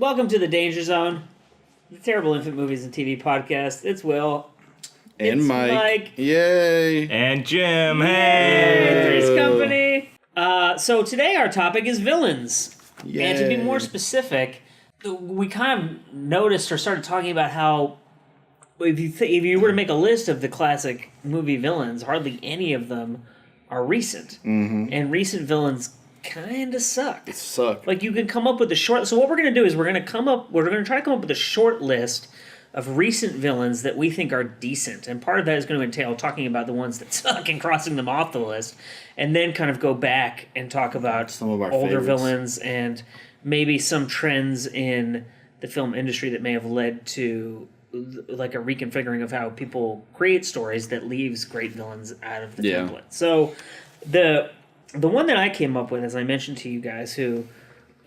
welcome to the Danger Zone, the Terrible Infant Movies and TV podcast. It's Will. And it's Mike. Yay. And Jim. Hey. Three's Company. So today our topic is villains. Yay. And to be more specific, we kind of noticed or started talking about how if you were to make a list of the classic movie villains, hardly any of them are recent. Mm-hmm. And recent villains kind of suck. It suck. Like, you can come up with a short... So what we're going to do is we're going to try to come up with a short list of recent villains that we think are decent. And part of that is going to entail talking about the ones that suck and crossing them off the list. And then kind of go back and talk about some of our older favorites. villains and maybe some trends in the film industry that may have led to like a reconfiguring of how people create stories that leaves great villains out of the template. So the one that I came up with, as I mentioned to you guys, who,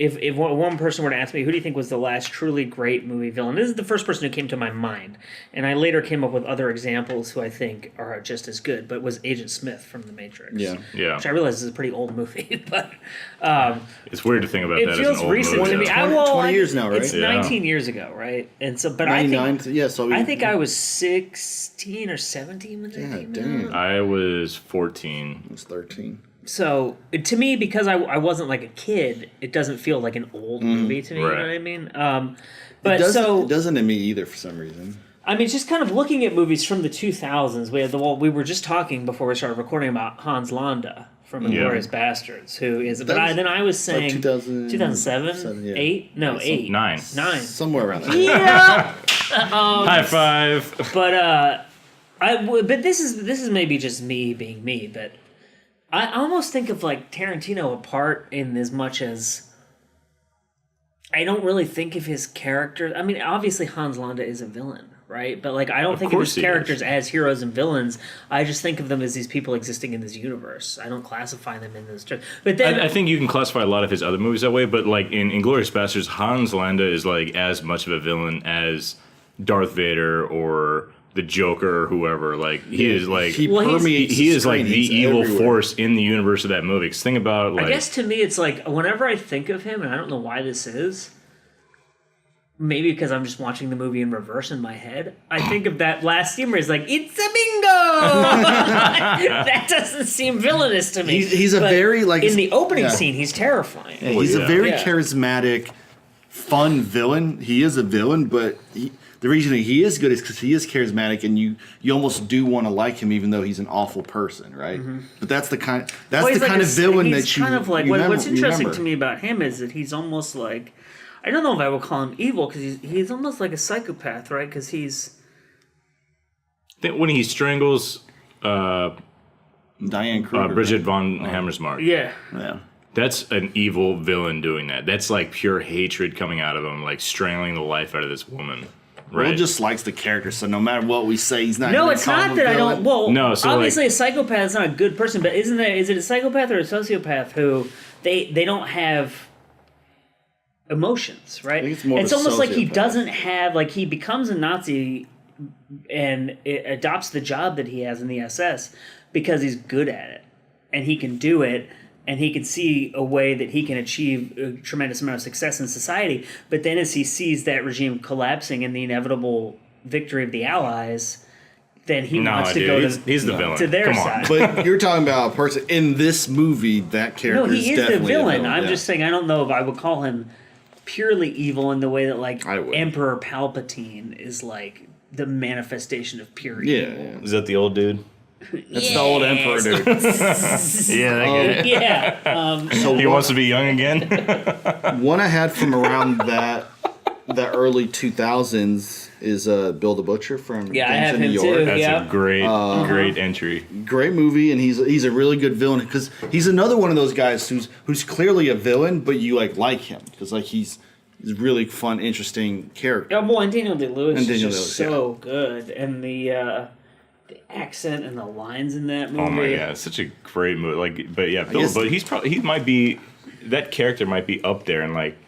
if one person were to ask me, who do you think was the last truly great movie villain? This is the first person who came to my mind. And I later came up with other examples who I think are just as good, but was Agent Smith from The Matrix. Yeah. Which I realize is a pretty old movie, but... it's weird to think about that as an old movie. It feels recent to me. 20 years now, right? It's 19 years ago, right? And so, but 99, I think I was 16 or 17 when that came out. I was 14. I was 13. So, to me, because I wasn't like a kid, it doesn't feel like an old movie to me, right. You know what I mean? But it doesn't to me either for some reason. I mean, just kind of looking at movies from the 2000s, we were just talking before we started recording about Hans Landa from Inglourious Bastards, who is... Then I was saying... 2007? 8? No, 8. 9. Somewhere around there. Yeah! High five! But this is maybe just me being me, but... I almost think of like Tarantino apart in as much as I don't really think of his characters. I mean, obviously Hans Landa is a villain, right? But like I don't think of his characters as heroes and villains. I just think of them as these people existing in this universe. I don't classify them in this. But then I think you can classify a lot of his other movies that way. But like in Inglourious Bastards, Hans Landa is like as much of a villain as Darth Vader or the Joker or whoever. Like he is like he permeates. He is like the evil everywhere. force in the universe of that movie. Because think about like I guess to me it's like whenever I think of him, and I don't know why this is. Maybe because I'm just watching the movie in reverse in my head. I think of that last scene where he's like, "It's a bingo." That doesn't seem villainous to me. He's a very like in the opening scene. He's terrifying. Yeah, he's a very charismatic, fun villain. He is a villain, but the reason he is good is because he is charismatic, and you almost do want to like him, even though he's an awful person, right? Mm-hmm. But that's the kind of villain that you. Kind of like what's interesting remember. to me about him is that he's almost like, I don't know if I will call him evil because he's almost like a psychopath, right? Because he's when he strangles Diane Kruger, Bridget von Hammersmark. yeah. That's an evil villain doing that. That's like pure hatred coming out of him, like strangling the life out of this woman. Right. Will just likes the character, so no matter what we say, he's not. No, it's not that I don't. Well, no, so obviously a psychopath is not a good person, but is it a psychopath or a sociopath who they don't have emotions, right? I think it's more of it's a almost like he sociopath. doesn't have, like, he becomes a Nazi and adopts the job that he has in the SS because he's good at it and he can do it. And he can see a way that he can achieve a tremendous amount of success in society. But then as he sees that regime collapsing and the inevitable victory of the Allies, then he wants to go he's the villain. to their Come on. side. But you're talking about a person in this movie. That character No, he is the definitely villain. a I'm just saying I don't know if I would call him purely evil in the way that like I would. Emperor Palpatine is like the manifestation of pure evil. Is that the old dude? That's the old Emperor dude. Yeah. So He wants to be young again? one I had from around the early 2000s is Bill the Butcher from Yeah, I Gangs have of New him York. too. That's Yeah. a great entry. Great movie, and he's a really good villain because he's another one of those guys who's clearly a villain, but you like him because like he's a really fun, interesting character. Oh boy, and Daniel Day-Lewis is Daniel just Day-Lewis, so good, and the accent and the lines in that movie. Oh my god, it's such a great movie. Like, but yeah, guess- but he might be that character might be up there in like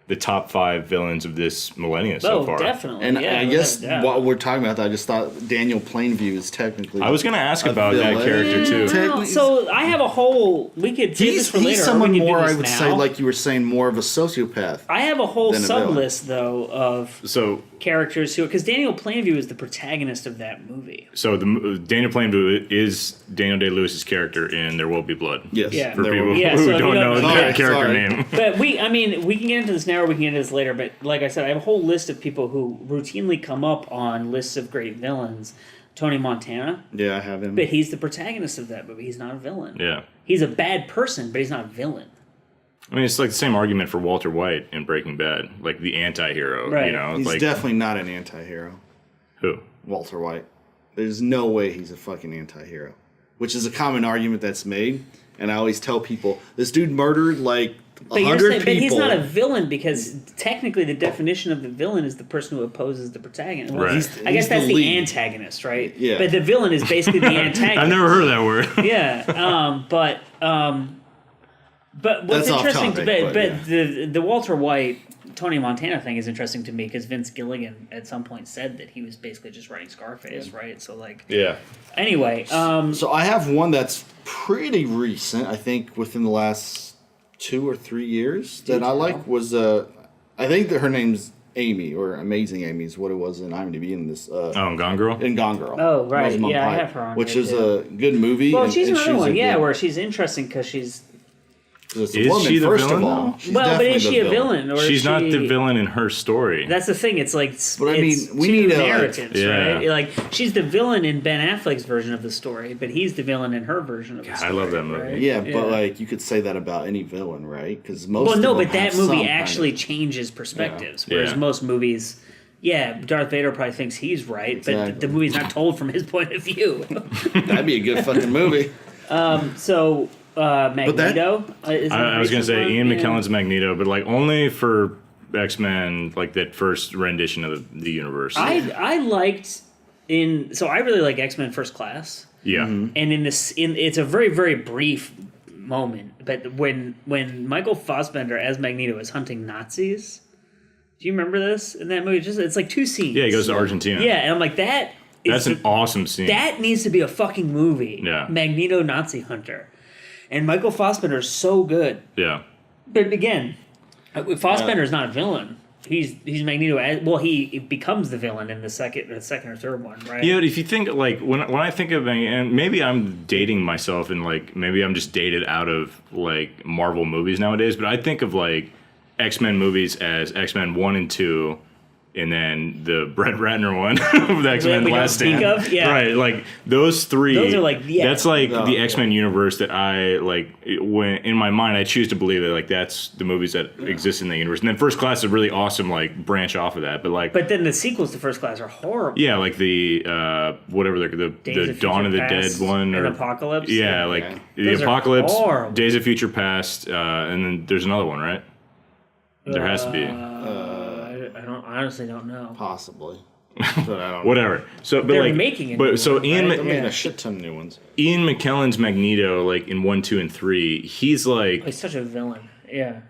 the top 5 villains of this millennia so far. Definitely. And yeah, I guess without a doubt. while we're talking about that, I just thought Daniel Plainview is technically. I was going to ask a about that villain. character too. Technically- So I have a whole. We could save this for later. He's or someone we could do more, this I would now. say, like you were saying, more of a sociopath. I have a whole than a sub villain. list though of So characters who, because Daniel Plainview is the protagonist of that movie. Daniel Plainview is Daniel Day-Lewis's character in There Will Be Blood. Yes. Yeah. For There people will be- Yeah, who so if don't you don't know know- the Sorry, character sorry. name. But we can get into this now or we can get into this later. But like I said, I have a whole list of people who routinely come up on lists of great villains. Tony Montana, Yeah, I have him. but he's the protagonist of that movie. He's not a villain. Yeah. He's a bad person, but he's not a villain. I mean, it's like the same argument for Walter White in Breaking Bad, like the anti-hero, Right. you know? He's like, definitely not an anti-hero. who? Walter White. There's no way he's a fucking anti-hero. Which is a common argument that's made. And I always tell people, this dude murdered like But 100 you're saying, people. but he's not a villain because technically the definition of the villain is the person who opposes the protagonist. Well, Right. I guess He's that's the the lead. antagonist, right? Yeah. But the villain is basically the antagonist. I've never heard of that word. Yeah. But what's That's off interesting topic, to but the Walter White Tony Montana thing is interesting to me because Vince Gilligan at some point said that he was basically just writing Scarface, right? So like, Yeah. anyway, So I have one that's pretty recent, I think within the last 2 or 3 years that I like was I think that her name's Amy or Amazing Amy is what it was in IMDb in this Gone Girl? in Gone Girl. Oh, right. Rosamund Yeah, I Pike, have her on which here, is too. a good movie. well, and- she's and another one, a yeah, good- where she's interesting because she's it's a Is woman, she the first villain, of all. though? She's well, but definitely is the she a villain or is She's not she- the villain in her story. That's the thing. It's like But I mean, it's we two need a, like- narratives, Yeah. right? Like she's the villain in Ben Affleck's version of the story, but he's the villain in her version of the God, story. I love that movie. right? Yeah, but like you could say that about any villain, right? Because most. Well, of no, them but that have some movie kind actually of- changes perspectives, Yeah. whereas Yeah. most movies, yeah, Darth Vader probably thinks he's right, but Exactly. the movie's not told from his point of view. That'd be a good fucking movie. So Magneto. Is that I was going to say one? Ian Yeah. McKellen's Magneto, but like only for X-Men, like that first rendition of the universe. I liked so I really like X-Men First Class. yeah. And it's a very very brief moment, but when Michael Fassbender as Magneto is hunting Nazis, do you remember this in that movie? It's like 2 scenes. Yeah, he goes to Argentina. Yeah, and I'm like that. That's an awesome scene. That needs to be a fucking movie. Yeah. Magneto Nazi Hunter, and Michael Fassbender is so good. Yeah. But again, Fassbender is not a villain. He's Magneto. He becomes the villain in the second or third one, right? Yeah, but if you think like when I think of and maybe I'm dating myself and like maybe I'm just dated out of like Marvel movies nowadays, but I think of like X-Men movies as X-Men 1 and 2 and then the Brett Ratner one of the X-Men we don't Last speak Stand. of? Yeah. Right, like those three. Those are like, yeah. That's like No. the X-Men universe that I like. When in my mind, I choose to believe that like that's the movies that exist in the universe. And then First Class is a really awesome like branch off of that. But like, But then the sequels to First Class are horrible. yeah, like the whatever the Days of Dawn of the Future Dead Past one and or Apocalypse. yeah, like Yeah. the Those are Apocalypse, horrible. Days of Future Past, and then there's another one, right? There has to be. I honestly don't know. Possibly. But I don't know. Whatever. So, but They're like, making a but new so one, Ian, right? They're making Yeah. a shit ton of new ones. Ian McKellen's Magneto, like in 1, 2, and 3, he's like He's such a villain. Yeah.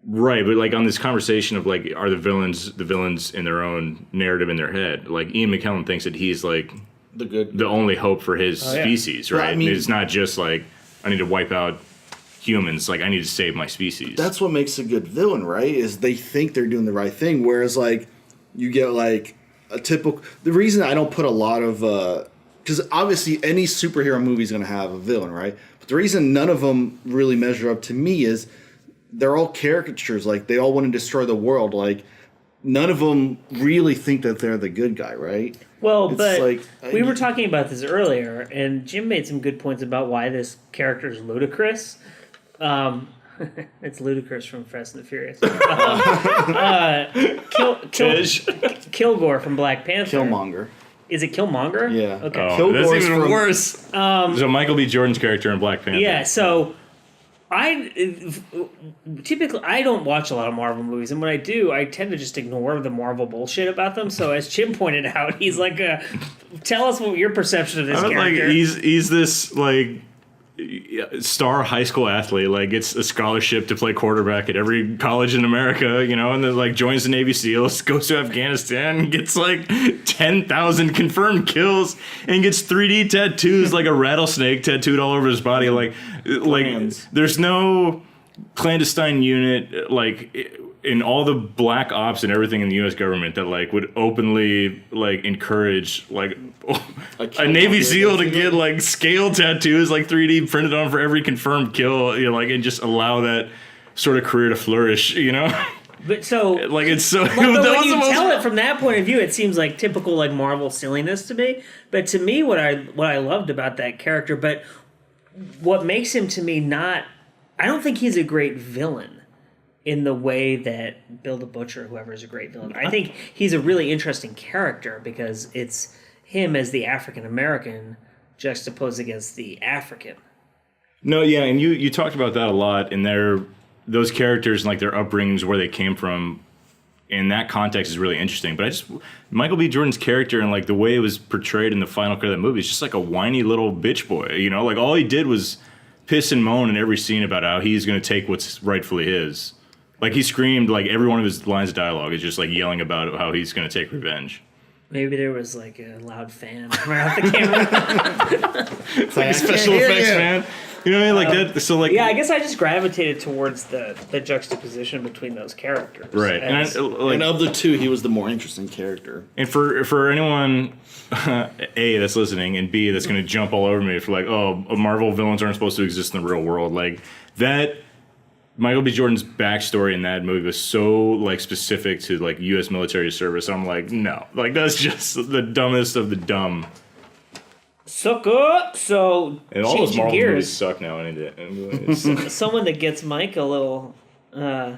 right, but like on this conversation of like, are the villains in their own narrative in their head? Like Ian McKellen thinks that he's like The good. the only hope for his Oh, yeah. species, Well, right? I mean- It's not just like I need to wipe out humans. Like I need to save my species. That's what makes a good villain, right? Is they think they're doing the right thing. Whereas, like, you get like a typical. The reason I don't put a lot of, because obviously any superhero movie is going to have a villain, right? But the reason none of them really measure up to me is they're all caricatures. Like they all want to destroy the world. Like none of them really think that they're the good guy, right? Well, It's but like, we were talking about this earlier, and Jim made some good points about why this character is ludicrous. It's ludicrous from Fast and the Furious. Kilgore from Black Panther. Killmonger. Is it Killmonger? Yeah. Okay. Oh, that's Kilgore's even from- worse. So Michael B. Jordan's character in Black Panther. Yeah, so typically I don't watch a lot of Marvel movies, and when I do, I tend to just ignore the Marvel bullshit about them. So as Jim pointed out, he's like, tell us what your perception of this I was like, character. he's this like star high school athlete, like gets a scholarship to play quarterback at every college in America, you know, and then like joins the Navy SEALs, goes to Afghanistan, gets like 10,000 confirmed kills, and gets 3D tattoos like a rattlesnake tattooed all over his body. Like there's no clandestine unit like in all the black ops and everything in the U.S. government that like would openly like encourage like a Navy SEAL to get like scale tattoos like 3D printed on for every confirmed kill, you know, like and just allow that sort of career to flourish, you know. But so like it's so. But when you tell it from that point of view, it seems like typical like Marvel silliness to me. But to me, what I loved about that character, but what makes him to me not, I don't think he's a great villain in the way that Bill the Butcher, whoever, is a great villain. I think he's a really interesting character because it's him as the African American juxtaposed against the African. No, yeah, and you talked about that a lot, and those characters and like their upbringings, where they came from, in that context is really interesting. But Michael B. Jordan's character and like the way it was portrayed in the final cut of that movie is just like a whiny little bitch boy, you know? Like all he did was piss and moan in every scene about how he's going to take what's rightfully his. Like he screamed, like every one of his lines of dialogue is just like yelling about how he's going to take revenge. Maybe there was like a loud fan right off the camera. It's like a special effects fan. You know what I mean? Like that. So like, yeah, I guess I just gravitated towards the juxtaposition between those characters. Right. And of the two, he was the more interesting character. And for anyone, A, that's listening, and B, that's going to jump all over me for like, oh, Marvel villains aren't supposed to exist in the real world. Like that. Michael B. Jordan's backstory in that movie was so like specific to like U.S. military service. I'm like, no, like that's just the dumbest of the dumb. Suck up. So and all those Marvel gears. movies suck now. Someone that gets Mike a little hot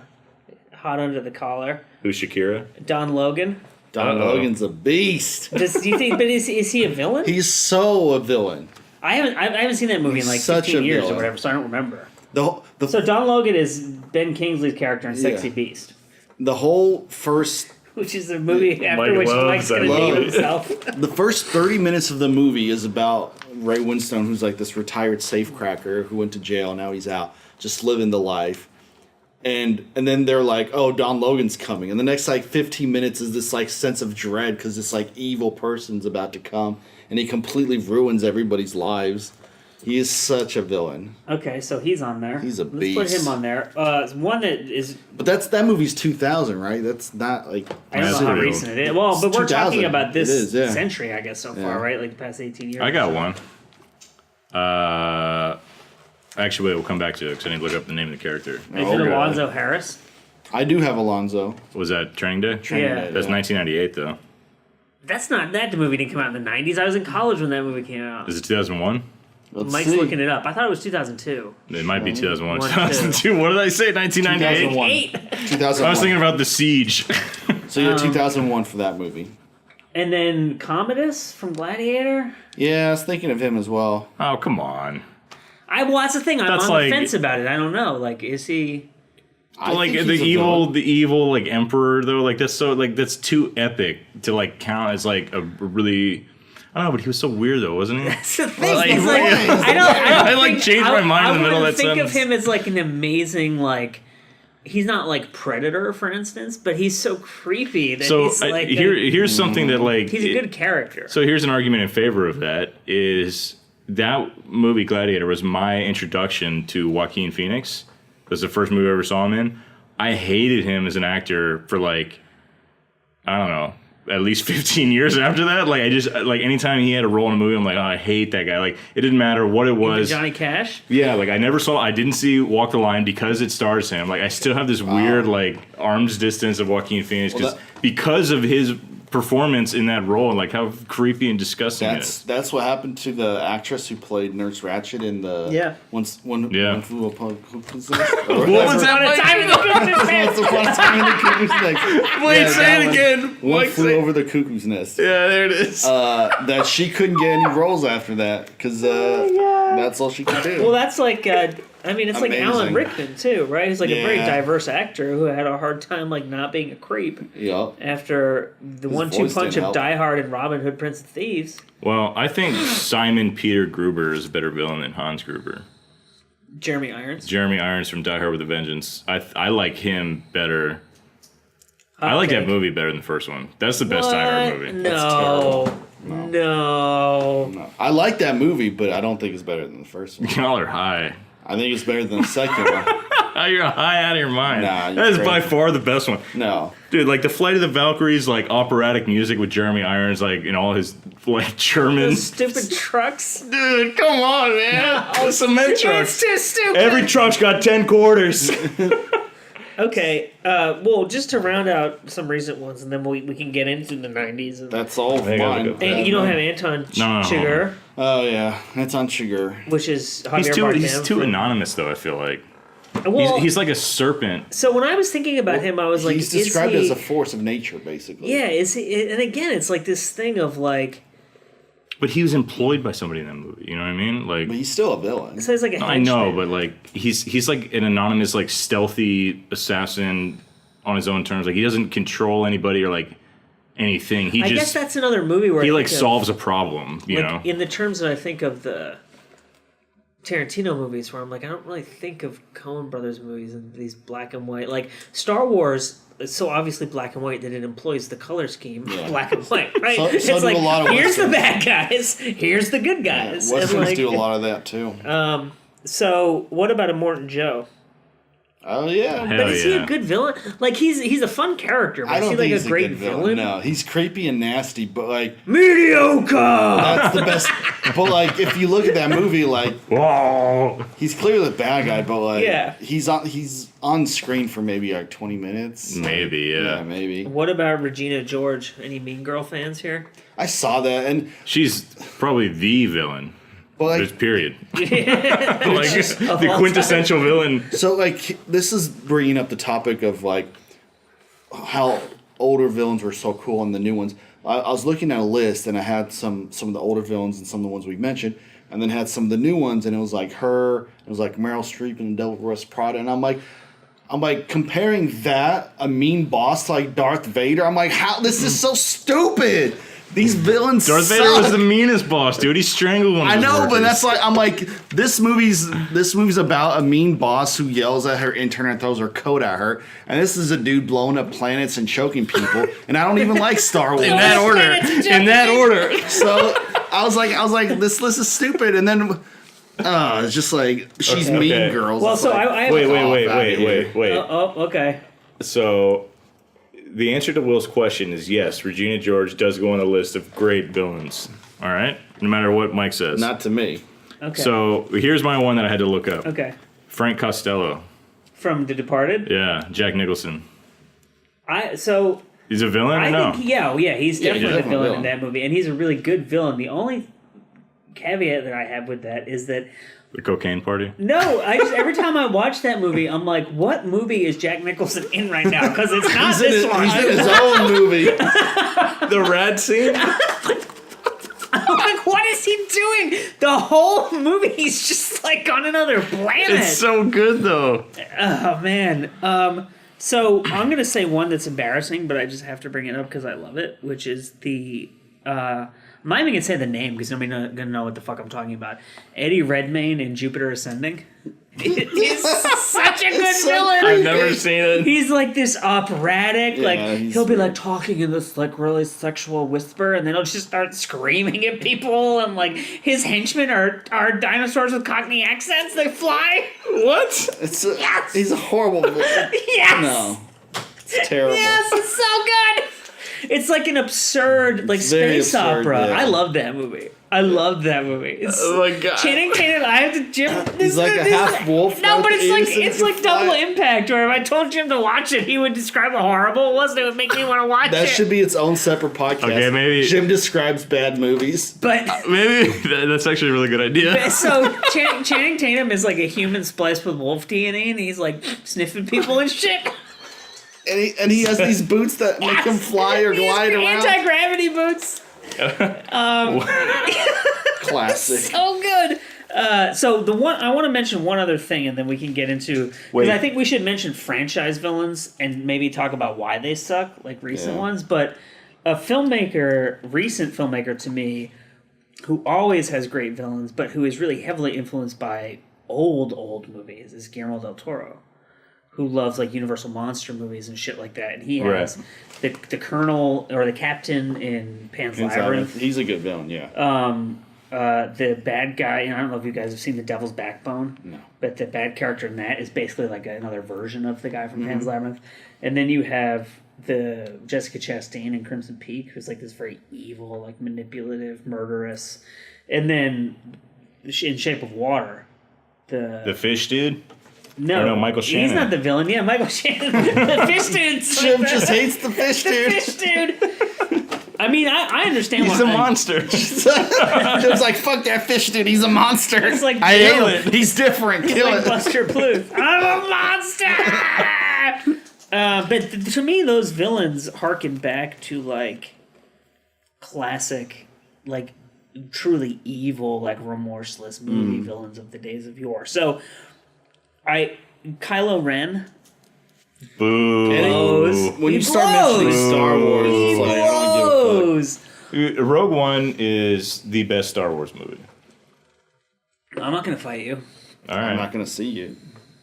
under the collar. Who's Shakira? Don Logan. Don Logan's a beast. Do you think? But is he a villain? He's so a villain. I haven't seen that movie in like 15 years or whatever, so I don't remember. So Don Logan is Ben Kingsley's character in Sexy Beast. The whole first... Which is a movie after which Mike's going to name himself. The first 30 minutes of the movie is about Ray Winstone, who's like this retired safecracker who went to jail, now he's out, just living the life. And then they're like, oh, Don Logan's coming. And the next like 15 minutes is this like sense of dread because this like evil person's about to come. And he completely ruins everybody's lives. He is such a villain. Okay, so he's on there. He's a beast. Let's put him on there. One that is... But that movie's 2000, right? That's not like... I don't know how recent it is. Well, but we're talking about this century, I guess, so far, right? Like the past 18 years. I got one. Actually, wait, we'll come back to it because I need to look up the name of the character. Is it Alonzo Harris? I do have Alonzo. Was that Training Day? Training Day. That's 1998, though. That's not... That movie didn't come out in the 90s. I was in college when that movie came out. Is it 2001? Mike's looking it up. I thought it was 2002. It might be 2001 or 2002. What did I say? 1998? 2001. I was thinking about The Siege. So you're 2001 for that movie. And then Commodus from Gladiator? Yeah, I was thinking of him as well. Oh, come on. Well, that's the thing. I'm on the fence about it. I don't know. Like, is he... Like the evil like emperor though, like that's too epic to like count as like a really... I don't know, but he was so weird though, wasn't he? That's the thing. I changed my mind in the middle of that sentence. I sentence. think of him as like an amazing like. He's not like Predator, for instance, but he's so creepy that he's like. Here's something that like. He's a good character. So here's an argument in favor of that: is that movie Gladiator was my introduction to Joaquin Phoenix. It was the first movie I ever saw him in. I hated him as an actor for like, I don't know, at least 15 years after that. Like I just like anytime he had a role in a movie, I'm like, oh, I hate that guy. Like it didn't matter what it was. Johnny Cash? Yeah, like I didn't see Walk the Line because it stars him. Like I still have this weird like arm's distance of Joaquin Phoenix because of his performance in that role and like how creepy and disgusting it is. That's what happened to the actress who played Nurse Ratched in the One Flew Upon Cuckoo's Nest. What was that? Time in the Cuckoo's Nest. Wait, say it again. One Flew Over the Cuckoo's Nest. Yeah, there it is. That she couldn't get any roles after that because that's all she could do. Well, that's like. It's like Alan Rickman too, right? He's like a very diverse actor who had a hard time like not being a creep. Yeah. After the 1-2 punch of Die Hard and Robin Hood, Prince of Thieves. Well, I think Simon Peter Gruber is a better villain than Hans Gruber. Jeremy Irons. Jeremy Irons from Die Hard with a Vengeance. I like him better. I like that movie better than the first one. That's the best Die Hard movie. No. No. I like that movie, but I don't think it's better than the first one. Y'all are high. I think it's better than the second one. You're high out of your mind. Nah, that is crazy. by far the best one. No. Dude, like the Flight of the Valkyries, like operatic music with Jeremy Irons, like in all his like German. Those stupid trucks. Dude, come on, man. No. The cement trucks. It's too stupid. Every truck's got 10 quarters. Okay, well, just to round out some recent ones, and then we can get into the 90s. And, That's all I gotta fine. go. and you don't have Anton Chigurh, Oh, yeah. That's on Sugar. which is Javier He's Bardem too from- anonymous, though, I feel like. Well, He's like a serpent. so when I was thinking about him, I was like, He's is described he, as a force of nature, basically. yeah, is he? And again, it's like this thing of like, But he was employed by somebody in that movie, you know what I mean? Like, But he's still a villain. so he's like a I know, henchman. but like he's like an anonymous, like stealthy assassin on his own terms. Like he doesn't control anybody or like anything. He I just guess that's another movie where he I like think of, solves a problem, you like, know. in the terms that I think of the Tarantino movies, where I'm like, I don't really think of Coen Brothers movies and these black and white. Like Star Wars, it's so obviously black and white that it employs the color scheme black and white, right? So it's do like a lot of here's the Westerns. bad guys, here's the good guys. And, Westerns like, do a lot of that, too. So what about a Morton Joe? Oh, yeah. Hell But is he yeah. a good villain? Like he's a fun character, but I is he don't like think a he's great a good villain? No, he's creepy and nasty, but like Mediocre. that's the best. But like if you look at that movie, like Whoa! he's clearly the bad guy, but like Yeah. he's on screen for maybe like 20 minutes. Maybe, yeah. maybe. What about Regina George? Any Mean Girl fans here? I saw that, and She's probably the villain. but like Just period. Like the all quintessential villain. so like this is bringing up the topic of like how older villains were so cool and the new ones. I was looking at a list and I had some of the older villains and some of the ones we mentioned, and then had some of the new ones, and it was like her, it was like Meryl Streep and Devil Wears Prada, and I'm like comparing that a mean boss to like Darth Vader. I'm like, how this is so stupid. These villains Darth suck. Vader was the meanest boss, dude. He strangled one of I his know, but workers. that's like I'm like this movie's about a mean boss who yells at her intern and throws her coat at her, and this is a dude blowing up planets and choking people, and I don't even like Star Wars in that order. In that order. So I was like this list is stupid, and then it's just like she's Okay. Mean Girls. Well, It's so like, I have Wait, off wait, outta here. wait. okay. So, the answer to Will's question is yes. Regina George does go on a list of great villains. All right, no matter what Mike says. Not to me. Okay. So here's my one that I had to look up. Okay. Frank Costello. From The Departed. Yeah, Jack Nicholson. He's a villain. I or no? think he's definitely the definitely villain a in villain. that movie, and he's a really good villain. The only caveat that I have with that is that The cocaine party. no, I just every time I watch that movie, I'm like, what movie is Jack Nicholson in right now? Because it's not this one. He's in his own movie. The rad scene. I'm like, what is he doing? The whole movie, he's just like on another planet. It's so good though. Oh man. So I'm gonna say one that's embarrassing, but I just have to bring it up because I love it, which is the. I'm not even gonna say the name because nobody's gonna know what the fuck I'm talking about. Eddie Redmayne in Jupiter Ascending. He's such a good so villain. I've never seen it. He's like this operatic, like he's he'll be weird. like talking in this like really sexual whisper, and then he'll just start screaming at people, and like his henchmen are dinosaurs with Cockney accents. They fly. What? It's a, Yes! He's a horrible villain. Yes. No. It's terrible. Yes, it's so good. It's like an absurd, like very space absurd, opera. yeah. I love that movie. I love that movie. It's, Oh my god. Channing Tatum. I have to Jim. He's like a half wolf. No, but it's like innocent it's can like Double fly. Impact. Where if I told Jim to watch it, he would describe how horrible it was, and it would make me want to watch That it. should be its own separate podcast. Okay, maybe- Jim describes bad movies. But Maybe that's actually a really good idea. so Channing Tatum is like a human spliced with wolf DNA, and he's like sniffing people and shit. And he has these boots that make him fly or glide around. Anti-gravity boots. Classic. So good. So the one I want to mention one other thing, and then we can get into because Wait. I think we should mention franchise villains and maybe talk about why they suck, like recent Yeah. ones. But a recent filmmaker to me, who always has great villains, but who is really heavily influenced by old movies is Guillermo del Toro, who loves like Universal monster movies and shit like that. And he has the colonel or the captain in Pan's Labyrinth. He's a good villain, yeah. The bad guy, and I don't know if you guys have seen The Devil's Backbone. No. But the bad character in that is basically like another version of the guy from Pan's Labyrinth. And then you have the Jessica Chastain in Crimson Peak, who's like this very evil, like manipulative, murderous. And then in Shape of Water, the fish dude. No, Michael Shannon. He's not the villain. Yeah, Michael Shannon. The fish dude. Jim just hates the fish dude. The fish dude. I mean, I understand. He's a monster. Jim's like, fuck that fish dude. He's a monster. It's like I hate him. He's different. Kill like it. Buster Bluth. I'm a monster. But to me, those villains harken back to like classic, like truly evil, like remorseless movie villains of the days of yore. So, Kylo Ren. Boo. When you start mentioning Star Wars, it's like, I don't give a fuck. Rogue One is the best Star Wars movie. I'm not going to fight you. All right. I'm not going to see you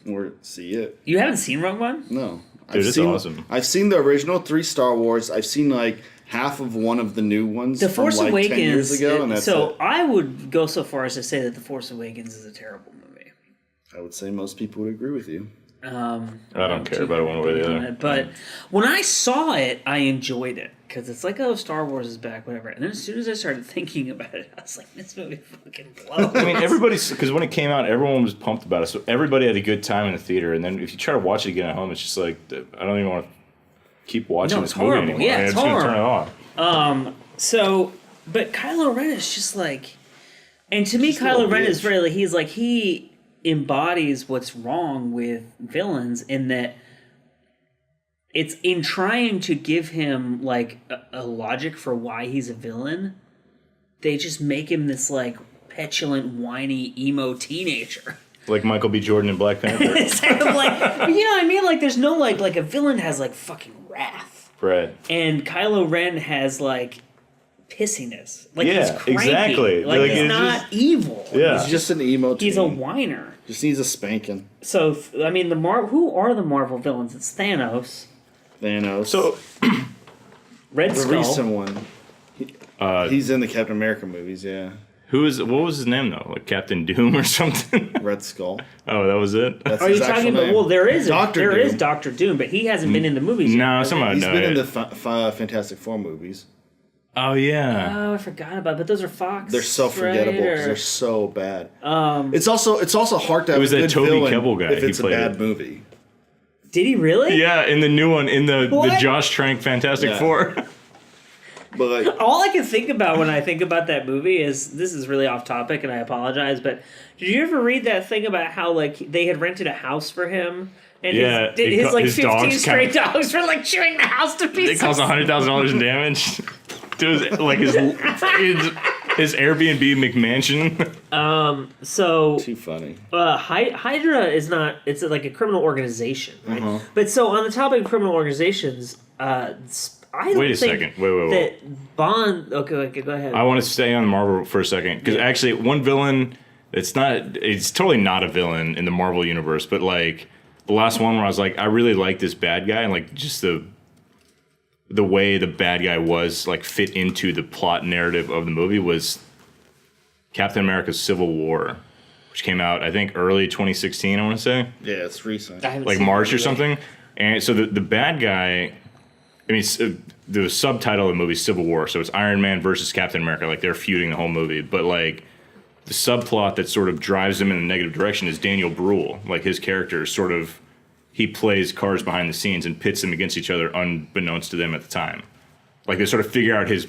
or see it. You haven't seen Rogue One? No. Dude, it's awesome. I've seen the original 3 Star Wars. I've seen like half of one of the new ones The from Force like Awakens. 10 years ago, and that's it. I would go so far as to say that The Force Awakens is a terrible movie. I would say most people would agree with you. I don't care about it one way or the other. But when I saw it, I enjoyed it. Because it's like, oh, Star Wars is back, whatever. And then as soon as I started thinking about it, I was like, this movie fucking blows. I mean, because when it came out, everyone was pumped about it. So everybody had a good time in the theater. And then if you try to watch it again at home, it's just like, I don't even want to keep watching this movie horrible. anymore. Yeah, I'm it's just going to turn it horrible. off. But Kylo Ren is just like, and to me, Kylo Ren is very like, he embodies what's wrong with villains in that it's in trying to give him like a logic for why he's a villain, they just make him this like petulant, whiny, emo teenager. Like Michael B. Jordan in Black Panther. Instead of like, you know what I mean? Like there's no like a villain has like fucking wrath. Right. And Kylo Ren has like pissiness. Like Yeah, he's cranky. exactly. Like Like, he's it's not evil. Yeah. He's just an emo teen. He's a whiner. Just needs a spanking. So I mean, who are the Marvel villains? It's Thanos, So, Red the Skull. recent one. He's in the Captain America movies, yeah. what was his name, though? Like Captain Doom or something? Red Skull. Oh, that was it? That's Are you his talking actual about? name. Well, there is Doom. Doctor Doom, but he hasn't been in the movies. No, yet. somehow He's no. been in the Fantastic Four movies. Oh, yeah. Oh, I forgot about it, but those are Fox. They're so forgettable right? because they're so bad. It's also hard to have was a that good Toby villain Kebbell guy. if He it's a played bad it. movie. Did he really? Yeah, in the new one, in the What? Josh Trank Fantastic Yeah. Four. But like, All I can think about when I think about that movie is, this is really off topic and I apologize, but did you ever read that thing about how like they had rented a house for him and Yeah, his like his 15 dogs stray count. dogs were like chewing the house to It pieces? cost $100,000 in damage. It was like his Airbnb McMansion. So too funny. Hydra is not, it's like a criminal organization, right? But so on the topic of criminal organizations, I don't Wait a think second. Wait. that Bond, okay, go ahead. I want to stay on Marvel for a second because actually, one villain. It's totally not a villain in the Marvel universe, but like the last one where I was like, I really like this bad guy, and like just the way the bad guy was like fit into the plot narrative of the movie was Captain America's Civil War, which came out I think early 2016. I want to say. Yeah, it's recent. I haven't Like seen March it or something. And so the bad guy, I mean, the subtitle of the movie is Civil War, so it's Iron Man versus Captain America. Like they're feuding the whole movie, but like the subplot that sort of drives them in a negative direction is Daniel Bruhl. Like his character is sort of, he plays cards behind the scenes and pits them against each other unbeknownst to them at the time. Like they sort of figure out his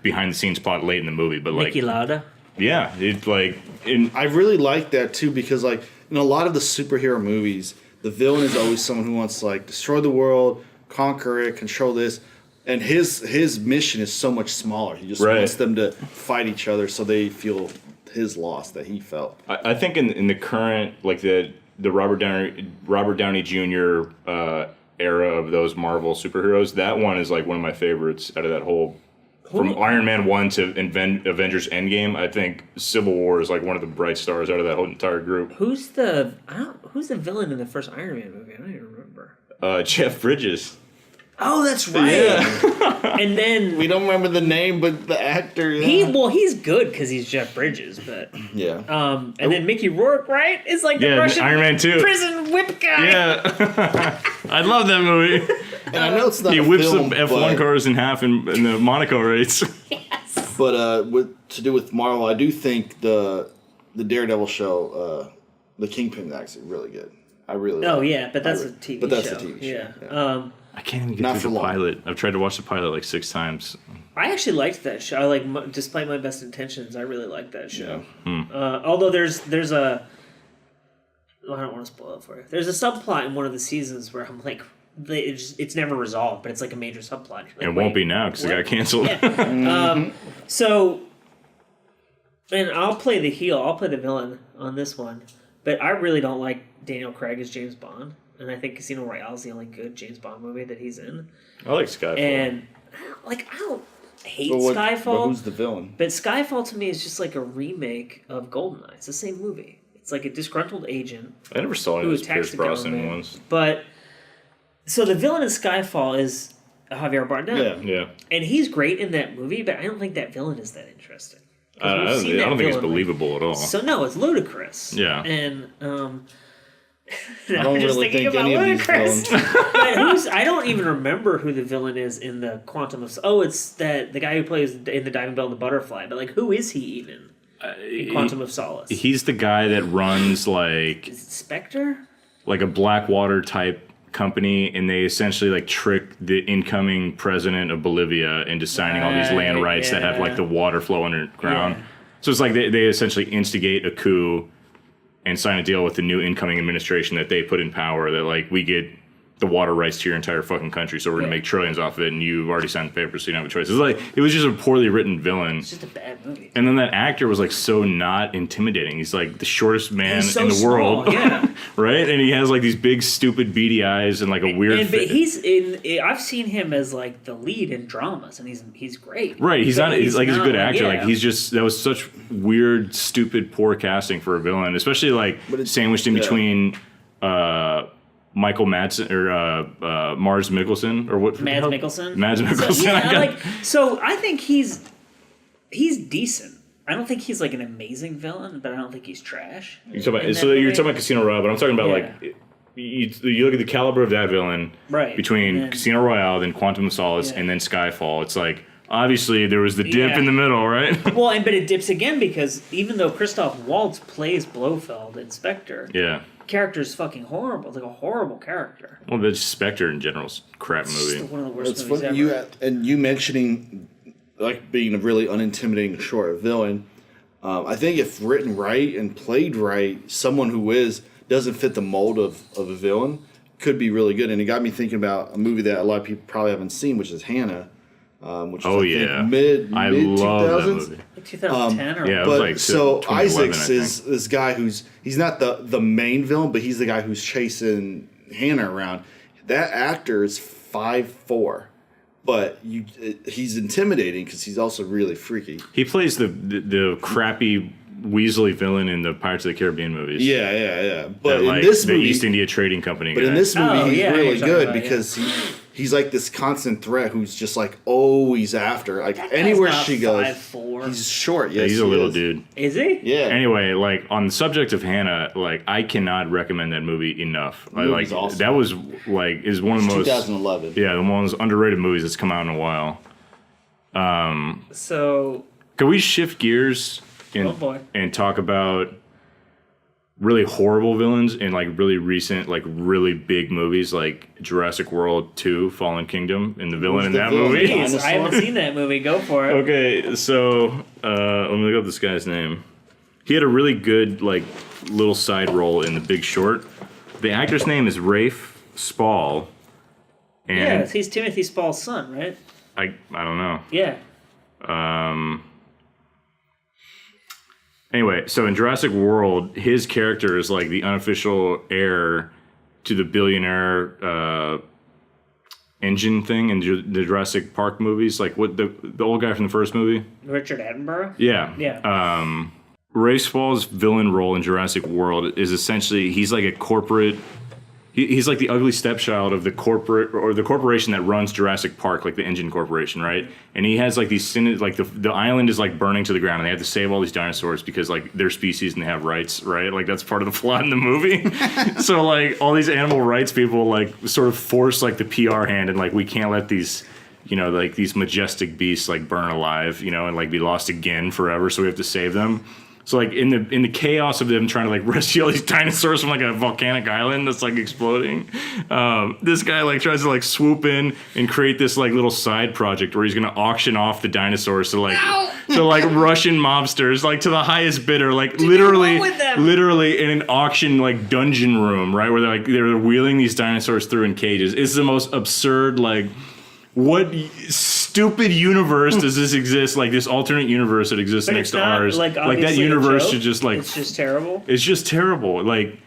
behind the scenes plot late in the movie, but like Niki Lauda. yeah, it like in I really like that too because like in a lot of the superhero movies, the villain is always someone who wants to like destroy the world, conquer it, control this, and his mission is so much smaller. He just Right. wants them to fight each other so they feel his loss that he felt. I think in the current like the Robert Downey Jr. Era of those Marvel superheroes, that one is like one of my favorites out of that whole from Iron Man 1 to Avengers Endgame, I think Civil War is like one of the bright stars out of that whole entire group. Who's the villain in the first Iron Man movie? I don't even remember. Jeff Bridges. Oh, that's right. Yeah. And then We don't remember the name, but the actor. he's good because he's Jeff Bridges, but Yeah. and then Mickey Rourke, right, is like the Russian Iron Man 2. prison whip guy. Yeah. I love that movie. And I know it's not He a whips film, the F1 cars in half in the Monaco race. But to do with Marvel, I do think the Daredevil show, the Kingpin, is actually really good. I really. Oh like yeah, but that's it. a TV show. But that's a TV show. Yeah. I can't even get Not through for the long. pilot. I've tried to watch the pilot like 6 times. I actually liked that show. I like, despite my best intentions, I really liked that show. Hmm. Although there's a, well, I don't want to spoil it for you. There's a subplot in one of the seasons where I'm like, it's never resolved, but it's like a major subplot. Like, It won't be now because it got canceled. Yeah. So, and I'll play the heel. I'll play the villain on this one, but I really don't like Daniel Craig as James Bond, and I think Casino Royale is the only good James Bond movie that he's in. I like Skyfall. And I don't hate But Skyfall. But who's the villain? But Skyfall to me is just like a remake of GoldenEye. It's the same movie. It's like a disgruntled agent I never saw any who of those attacks Pierce the Brosnan government. ones. But so the villain in Skyfall is Javier Bardem, Yeah. and he's great in that movie. But I don't think that villain is that interesting. 'Cause I we've don't seen that think it's villain, believable at all. So no, it's ludicrous. Yeah. And I don't really think any of these villains. But I don't even remember who the villain is in the Quantum of... Oh, it's the guy who plays in the Diving Bell and the Butterfly. But, like, who is he even in Quantum of Solace? He's the guy that runs like Is it Spectre? a Blackwater type company, and they essentially like trick the incoming president of Bolivia into signing all these land Right, rights that have yeah. like the water flow underground. Yeah. So it's like they essentially instigate a coup and sign a deal with the new incoming administration that they put in power that like we get the water rights to your entire fucking country, so we're gonna Yeah. make trillions off of it, and you've already signed the papers, so you don't have a choice. It's like it was just a poorly written villain. It's just a bad movie. And then that actor was like so not intimidating. He's like the shortest man He's so in the small, world, yeah. right? And he has like these big stupid beady eyes and like a weird. But he's in... I've seen him as, like, the lead in dramas, and he's great. Right, he's But not. He's like he's a good actor. yeah. Like he's just that was such weird, stupid, poor casting for a villain, especially like sandwiched in between Michael Madsen or Mars Mikkelsen or what? Mads Mikkelsen. Mads Mikkelsen. So, I got- so I think he's decent. I don't think he's like an amazing villain, but I don't think he's trash. You're talking in about, that so you're movie. talking about Casino Royale, but I'm talking about Yeah. like you look at the caliber of that villain Right. between And then- Casino Royale, then Quantum of Solace, Yeah. and then Skyfall. It's like obviously there was the dip Yeah. in the middle, right? Well, but it dips again because even though Christoph Waltz plays Blofeld in Spectre, Yeah. character is fucking horrible. It's like a horrible character. Well, the Spectre in general is a crap It's just movie. one of the worst It's movies funny ever. you mentioning like being a really unintimidating short villain. I think if written right and played right, someone who doesn't fit the mold of a villain could be really good. And it got me thinking about a movie that a lot of people probably haven't seen, which is Hannah. Which Oh, is, I yeah. think, mid I 2000s. love that movie. Like 2010 or yeah, it was But like so 2011, Isaacs I is this guy he's not the main villain, but he's the guy who's chasing Hannah around. That actor is 5'4", but he's intimidating because he's also really freaky. He plays the crappy Weasley villain in the Pirates of the Caribbean movies. Yeah. But That, like, in this the movie, East India Trading Company but guy. in this movie, Oh, he's yeah, I know really what you're good talking about, because he's like this constant threat who's just like always after. Like That guy's anywhere not she goes, 5'4". he's short. Yeah, Yes, he's a he little is. dude. Is he? Yeah. Anyway, like on the subject of Hannah, like I cannot recommend that movie enough. movie's Like awesome. that was like is one of the most 2011. yeah, the most underrated movies that's come out in a while. So, Can we shift gears Oh, boy. and talk about really horrible villains in like really recent, like really big movies like Jurassic World 2, Fallen Kingdom, and the villain in the that villain? movie? Yeah. please, I haven't seen that movie. Go for it. Okay, so let me look up this guy's name. He had a really good like little side role in The Big Short. The actor's name is Rafe Spall, and Yeah, he's Timothy Spall's son, right? I don't know. Yeah. Anyway, so in Jurassic World, his character is like the unofficial heir to the billionaire engine thing in the Jurassic Park movies, like what the old guy from the first movie, Richard Attenborough. Yeah. Racefall's villain role in Jurassic World is essentially he's like a corporate. He's like the ugly stepchild of the corporation that runs Jurassic Park, like the Engine Corporation, right? And he has like these like the island is like burning to the ground, and they have to save all these dinosaurs because like they're species and they have rights, right? Like that's part of the plot in the movie. So like all these animal rights people like sort of force like the PR hand, and like we can't let these, you know, like these majestic beasts like burn alive, you know, and like be lost again forever. So we have to save them. So like in the chaos of them trying to like rescue all these dinosaurs from like a volcanic island that's like exploding, this guy like tries to like swoop in and create this like little side project where he's gonna auction off the dinosaurs to like Russian mobsters, like to the highest bidder, like literally in an auction like dungeon room, right, where they're wheeling these dinosaurs through in cages. It's the most absurd like. What stupid universe does this exist? Like this alternate universe that exists next to ours. Like that universe should just like. It's just terrible. It's just terrible. Like,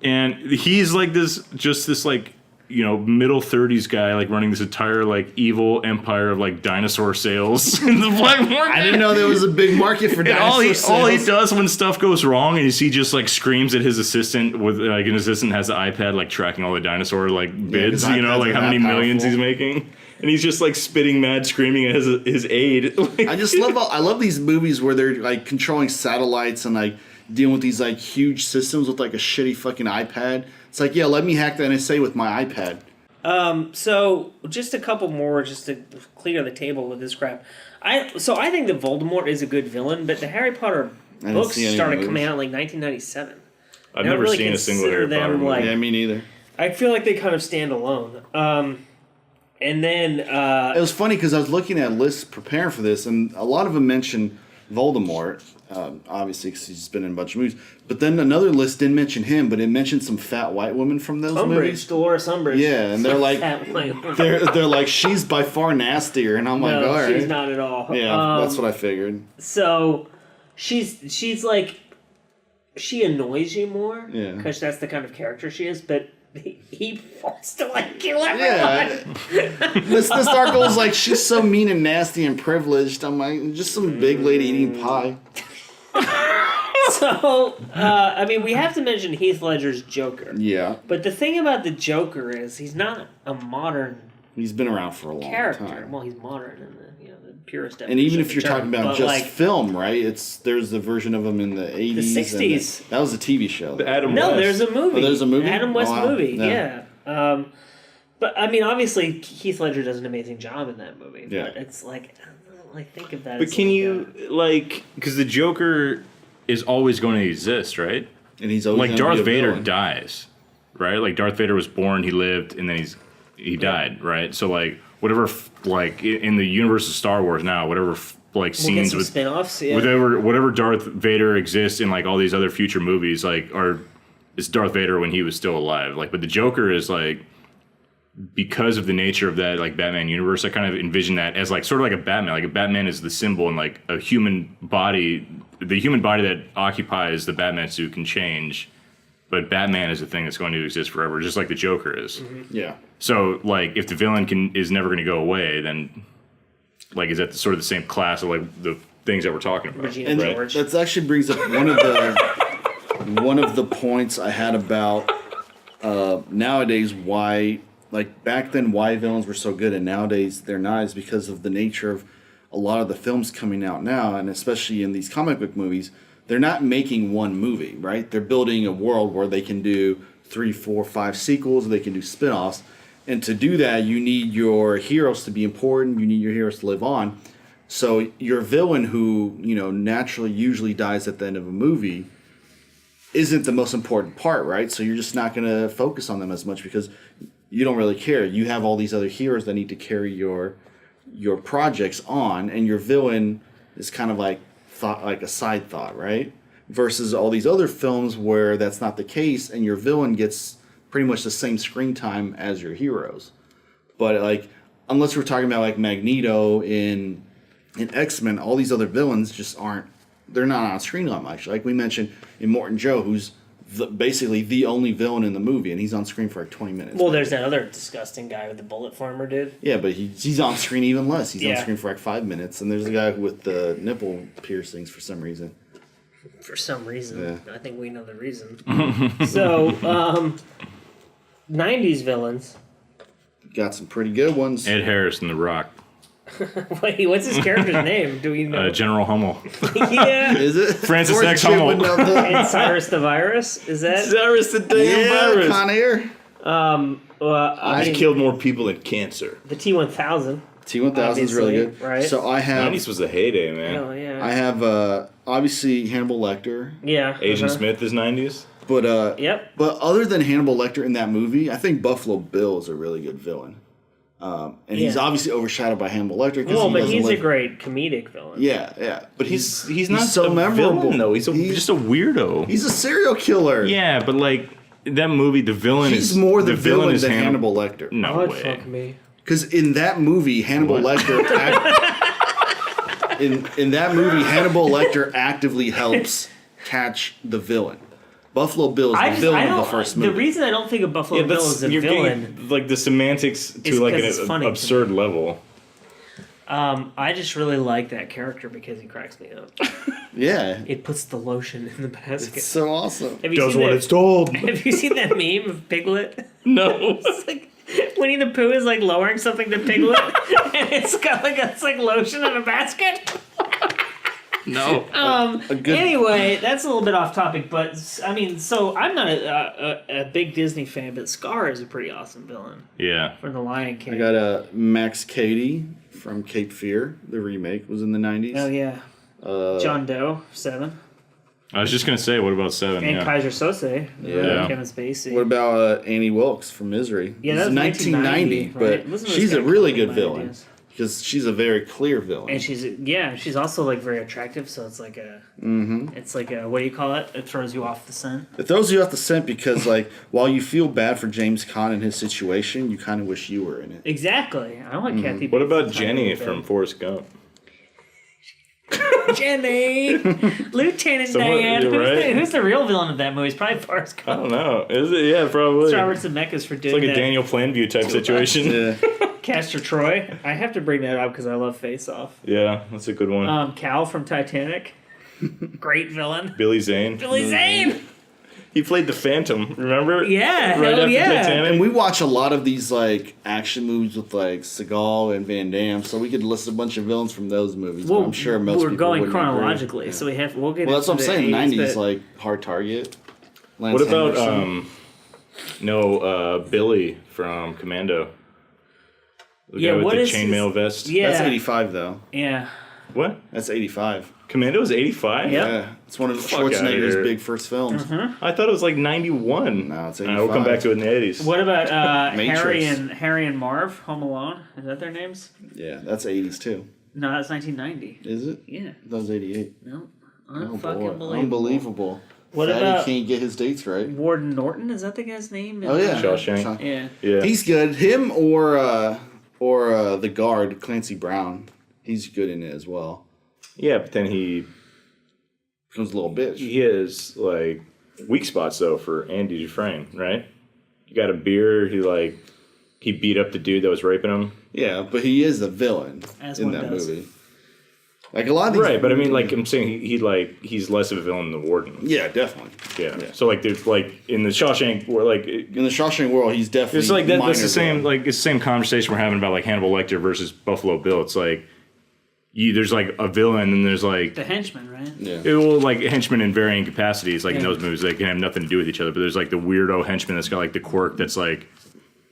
and he's like this like, you know, middle 30s guy like running this entire like evil empire of like dinosaur sales in the black market. I didn't know there was a big market for dinosaur sales. All he does when stuff goes wrong is he just like screams at his assistant with like an assistant has the iPad like tracking all the dinosaur like bids, you know, like how many millions he's making. And he's just like spitting mad, screaming at his aide. I love these movies where they're like controlling satellites and like dealing with these like huge systems with like a shitty fucking iPad. It's like, yeah, let me hack the NSA with my iPad. So just a couple more just to clear the table with this crap. I think that Voldemort is a good villain, but the Harry Potter books started coming out in like 1997. I've never really seen a single Harry Potter movie. Like, yeah, me neither. I feel like they kind of stand alone. And then it was funny because I was looking at lists preparing for this, and a lot of them mentioned Voldemort, obviously because he's been in a bunch of movies. But then another list didn't mention him, but it mentioned some fat white women from those movies. Dolores Umbridge. Yeah, and they're like, they're like, she's by far nastier, and I'm like, all right, she's not at all. Yeah, that's what I figured. So she's like, she annoys you more, yeah, because that's the kind of character she is, but. He wants to like kill everyone. Yeah, this Darkle's like she's so mean and nasty and privileged. I'm like just some big lady eating pie. So I mean, we have to mention Heath Ledger's Joker. Yeah, but the thing about the Joker is he's not a modern. He's been around for a long time. Well, he's modern in the purest definition. And even if you're talking about just like, film, right? There's the version of him in the 80s, the 60s. That was a TV show. There's a movie. Oh, there's a movie. Adam West movie. Yeah. But I mean, obviously, Heath Ledger does an amazing job in that movie. Yeah. But it's like, I don't really think of that. But can you because the Joker is always going to exist, right? And he's always like Darth Vader dies, right? Like Darth Vader was born, he lived, and then he died, right? So like. Whatever, like in the universe of Star Wars now, whatever like scenes with spin-offs, yeah. whatever Darth Vader exists in like all these other future movies, like it's Darth Vader when he was still alive. Like, but the Joker is like because of the nature of that like Batman universe, I kind of envision that as like sort of like a Batman. Like a Batman is the symbol, and like a human body, the human body that occupies the Batman suit can change. But Batman is a thing that's going to exist forever, just like the Joker is. Mm-hmm. Yeah. So, like, if the villain is never going to go away, then, like, is that sort of the same class of, like, the things that we're talking about? Regina George. That actually brings up one of the points I had about nowadays why, like, back then why villains were so good and nowadays they're not is because of the nature of a lot of the films coming out now, and especially in these comic book movies. They're not making one movie, right? They're building a world where they can do 3, 4, 5 sequels. They can do spin-offs. And to do that, you need your heroes to be important. You need your heroes to live on. So your villain who, you know, naturally usually dies at the end of a movie isn't the most important part, right? So you're just not going to focus on them as much because you don't really care. You have all these other heroes that need to carry your projects on, and your villain is kind of like a side thought, right? Versus all these other films where that's not the case, and your villain gets pretty much the same screen time as your heroes. But like, unless we're talking about like Magneto in X-Men, all these other villains just they're not on screen that much. Like we mentioned in Morton Joe, who's basically the only villain in the movie, and he's on screen for like 20 minutes. Well, there's that other disgusting guy with the bullet farmer dude. Yeah, but he's on screen even less. He's on screen for like 5 minutes, and there's a guy with the nipple piercings for some reason. For some reason. Yeah. I think we know the reason. So, 90s villains. Got some pretty good ones. Ed Harris in The Rock. Wait, what's his character's name? Do we know? General Hummel. Yeah. Is it? Francis George X. Hummel. Chitwood of the- And Cyrus the Virus? Is that? Cyrus the damn Yeah, virus. Con Air. Well, I He's mean, killed more people than cancer. the T-1000. T-1000 is really Obviously, good. right? So I have 90s was the heyday, man. Oh, yeah. I have obviously Hannibal Lecter, Yeah. Agent Smith is 90s. but Yep. but other than Hannibal Lecter in that movie, I think Buffalo Bill is a really good villain. And he's Yeah. obviously overshadowed by Hannibal Lecter. Well, but doesn't he's a live- great comedic villain. Yeah, but He's not so a memorable. villain, though. He's just a weirdo. He's a serial killer. Yeah, but like that movie, the villain He's is more the villain is than Hannibal Lecter. No Oh, way. fuck me. Because in that movie, Hannibal What? Lecter in that movie, Hannibal Lecter actively helps catch the villain. Buffalo Bill is the villain of the first movie. The reason I don't think of Buffalo Yeah, Bill as a you're villain, getting like the semantics It's to like 'cause it's an funny to absurd level. I just really like that character because he cracks me up. Yeah, It puts the lotion in the basket. it's so awesome. Have you seen that- told. Have you seen that meme of Piglet? No. It's like Winnie the Pooh is like lowering something to Piglet, and it's got like it's like lotion in a basket. No. Anyway, that's a little bit off topic, but I mean, so I'm not a big Disney fan, but Scar is a pretty awesome villain Yeah. from The Lion King. I got Max Cady from Cape Fear. The remake was in the 90s. Oh yeah, John Doe 7 I was just gonna say, what about 7? and Yeah. Kaiser Sose, Yeah. Kevin Spacey. What about Annie Wilkes from Misery? Yeah, It's that was 1990, but right? Listen to this she's guy a really coming good up with villain ideas. because she's a very clear villain. And she's also like very attractive, so it's like a it's like a, what do you call it? It throws you off the scent. It throws you off the scent because, like, while you feel bad for James Caan and his situation, you kind of wish you were in it. Exactly. I want Kathy. What Bates about to Jenny talk a from little Forrest Gump? bit. Jenny, Lieutenant Someone- Dan. you're right. Who's the real villain of that movie? It's probably Forrest I Gump. don't know. Is it? Yeah, probably. It's Robert Zemeckis for It's doing like a that. Daniel Plainview type situation. Yeah. Castor Troy. I have to bring that up because I love Face Off. Yeah, that's a good one. Cal from Titanic. Great villain. Billy Zane. Billy Zane. He played the Phantom. Remember? Yeah, Right hell after yeah. Titanic. And we watch a lot of these, like, action movies with, like, Seagal and Van Damme, so we could list a bunch of villains from those movies. But I'm sure most we're people going wouldn't agree. chronologically, Yeah. so we'll get. Well, that's what I'm into saying. the 90s, 80s, like, Hard Target. Lance What about Henriksen. Billy from Commando? The Yeah, guy with what the is chainmail vest. Yeah, That's 85, though. yeah. What? That's 85. Commando was 85? Yep. Yeah. It's one of Fuck outta Schwarzenegger's here. big first films. I thought it was like 91. No, it's We'll come 85. back to it in the 80s. What about Matrix. Harry and Marv, Home Alone? Is that their names? Yeah, that's 80s, too. No, that's 1990. Is it? Yeah. That was 88. No. Oh, Unfucking boy. believable. Unbelievable. What Fatty about can't get his dates right. Warden Norton? Is that the guy's name? Oh, yeah. Shawshank. Yeah. Yeah. He's good. Him or the guard, Clancy Brown. He's good in it as well. Yeah, but then he Becomes a little bitch. has like weak spots though for Andy Dufresne, right? You got a beer, he beat up the dude that was raping him. Yeah, but he is the villain As in one that does. movie. Like a lot of these, Right, but I mean like I'm saying he's less of a villain than the Warden. yeah, definitely. Yeah. So like there's like in the Shawshank where like In the Shawshank world, he's definitely. it's like that's minor the same villain. like it's the same conversation we're having about like Hannibal Lecter versus Buffalo Bill. It's like there's like a villain and there's like The henchman, right? Yeah. like henchmen in varying capacities. Like in those movies, they can have nothing to do with each other. But there's like the weirdo henchman that's got like the quirk that's like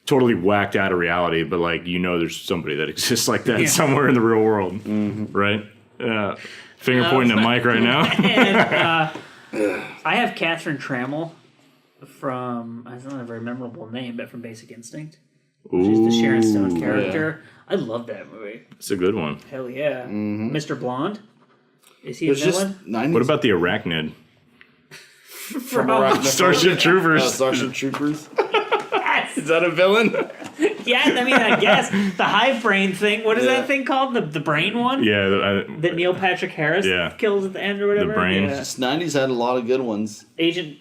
totally whacked out of reality. But like there's somebody that exists like that somewhere in the real world, right? Finger pointing at Mike right now. And I have Catherine Trammell from, I don't have a very memorable name, but from Basic Instinct. She's the Sharon Stone character. I love that movie. It's a good one. Hell yeah. Mr. Blonde? Is he There's a just villain? 90s. What about the Arachnid? from Arachnophobia? Starship Troopers. Starship Troopers. That's Is that a villain? Yeah, I mean, I guess the hive brain thing. What is that thing called? The brain one? Yeah. That Neil Patrick Harris kills at the end or whatever. The brain. Yeah. 90s had a lot of good ones.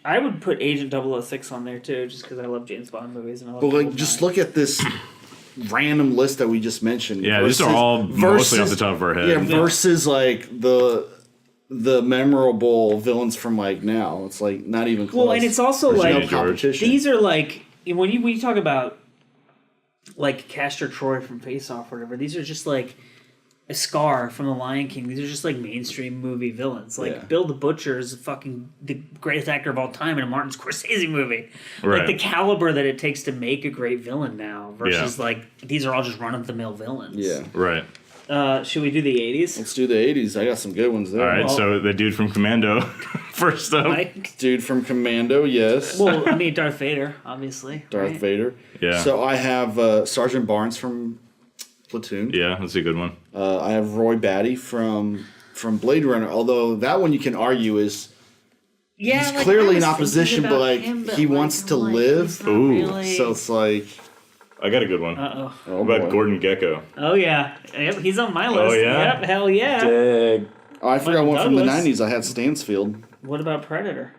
I would put Agent 006 on there too, just because I love James Bond movies and I love. But like, just look at this random list that we just mentioned. Yeah, these are all mostly off the top of our head. Yeah, versus like the memorable villains from like now. It's like not even close. Well, and it's also Virginia like competition. These are like when you talk about like Castor Troy from Face Off or whatever. These are just like a Scar from The Lion King. These are just like mainstream movie villains. Like Bill the Butcher is fucking the greatest actor of all time in a Martin Scorsese movie. Right. Like the caliber that it takes to make a great villain now versus like these are all just run of the mill villains. Yeah. Right. Should we do the 80s? Let's do the 80s. I got some good ones there. All right, so the dude from Commando, first up. Mike? Dude from Commando, yes. Well, I mean Darth Vader, obviously. Darth right? Vader. Yeah. So I have Sergeant Barnes from Platoon. Yeah, that's a good one. I have Roy Batty from Blade Runner, although that one you can argue is he's like, clearly in opposition, but like he wants to live. Ooh. Really... So it's like I got a good one. Uh-oh. oh, What about boy. Gordon Gekko? Oh, yeah. Yep, he's on my list. Oh, yeah? Yep, hell yeah. Dag. Oh, I forgot one from the Douglas. 90s. I had Stansfield. What about Predator?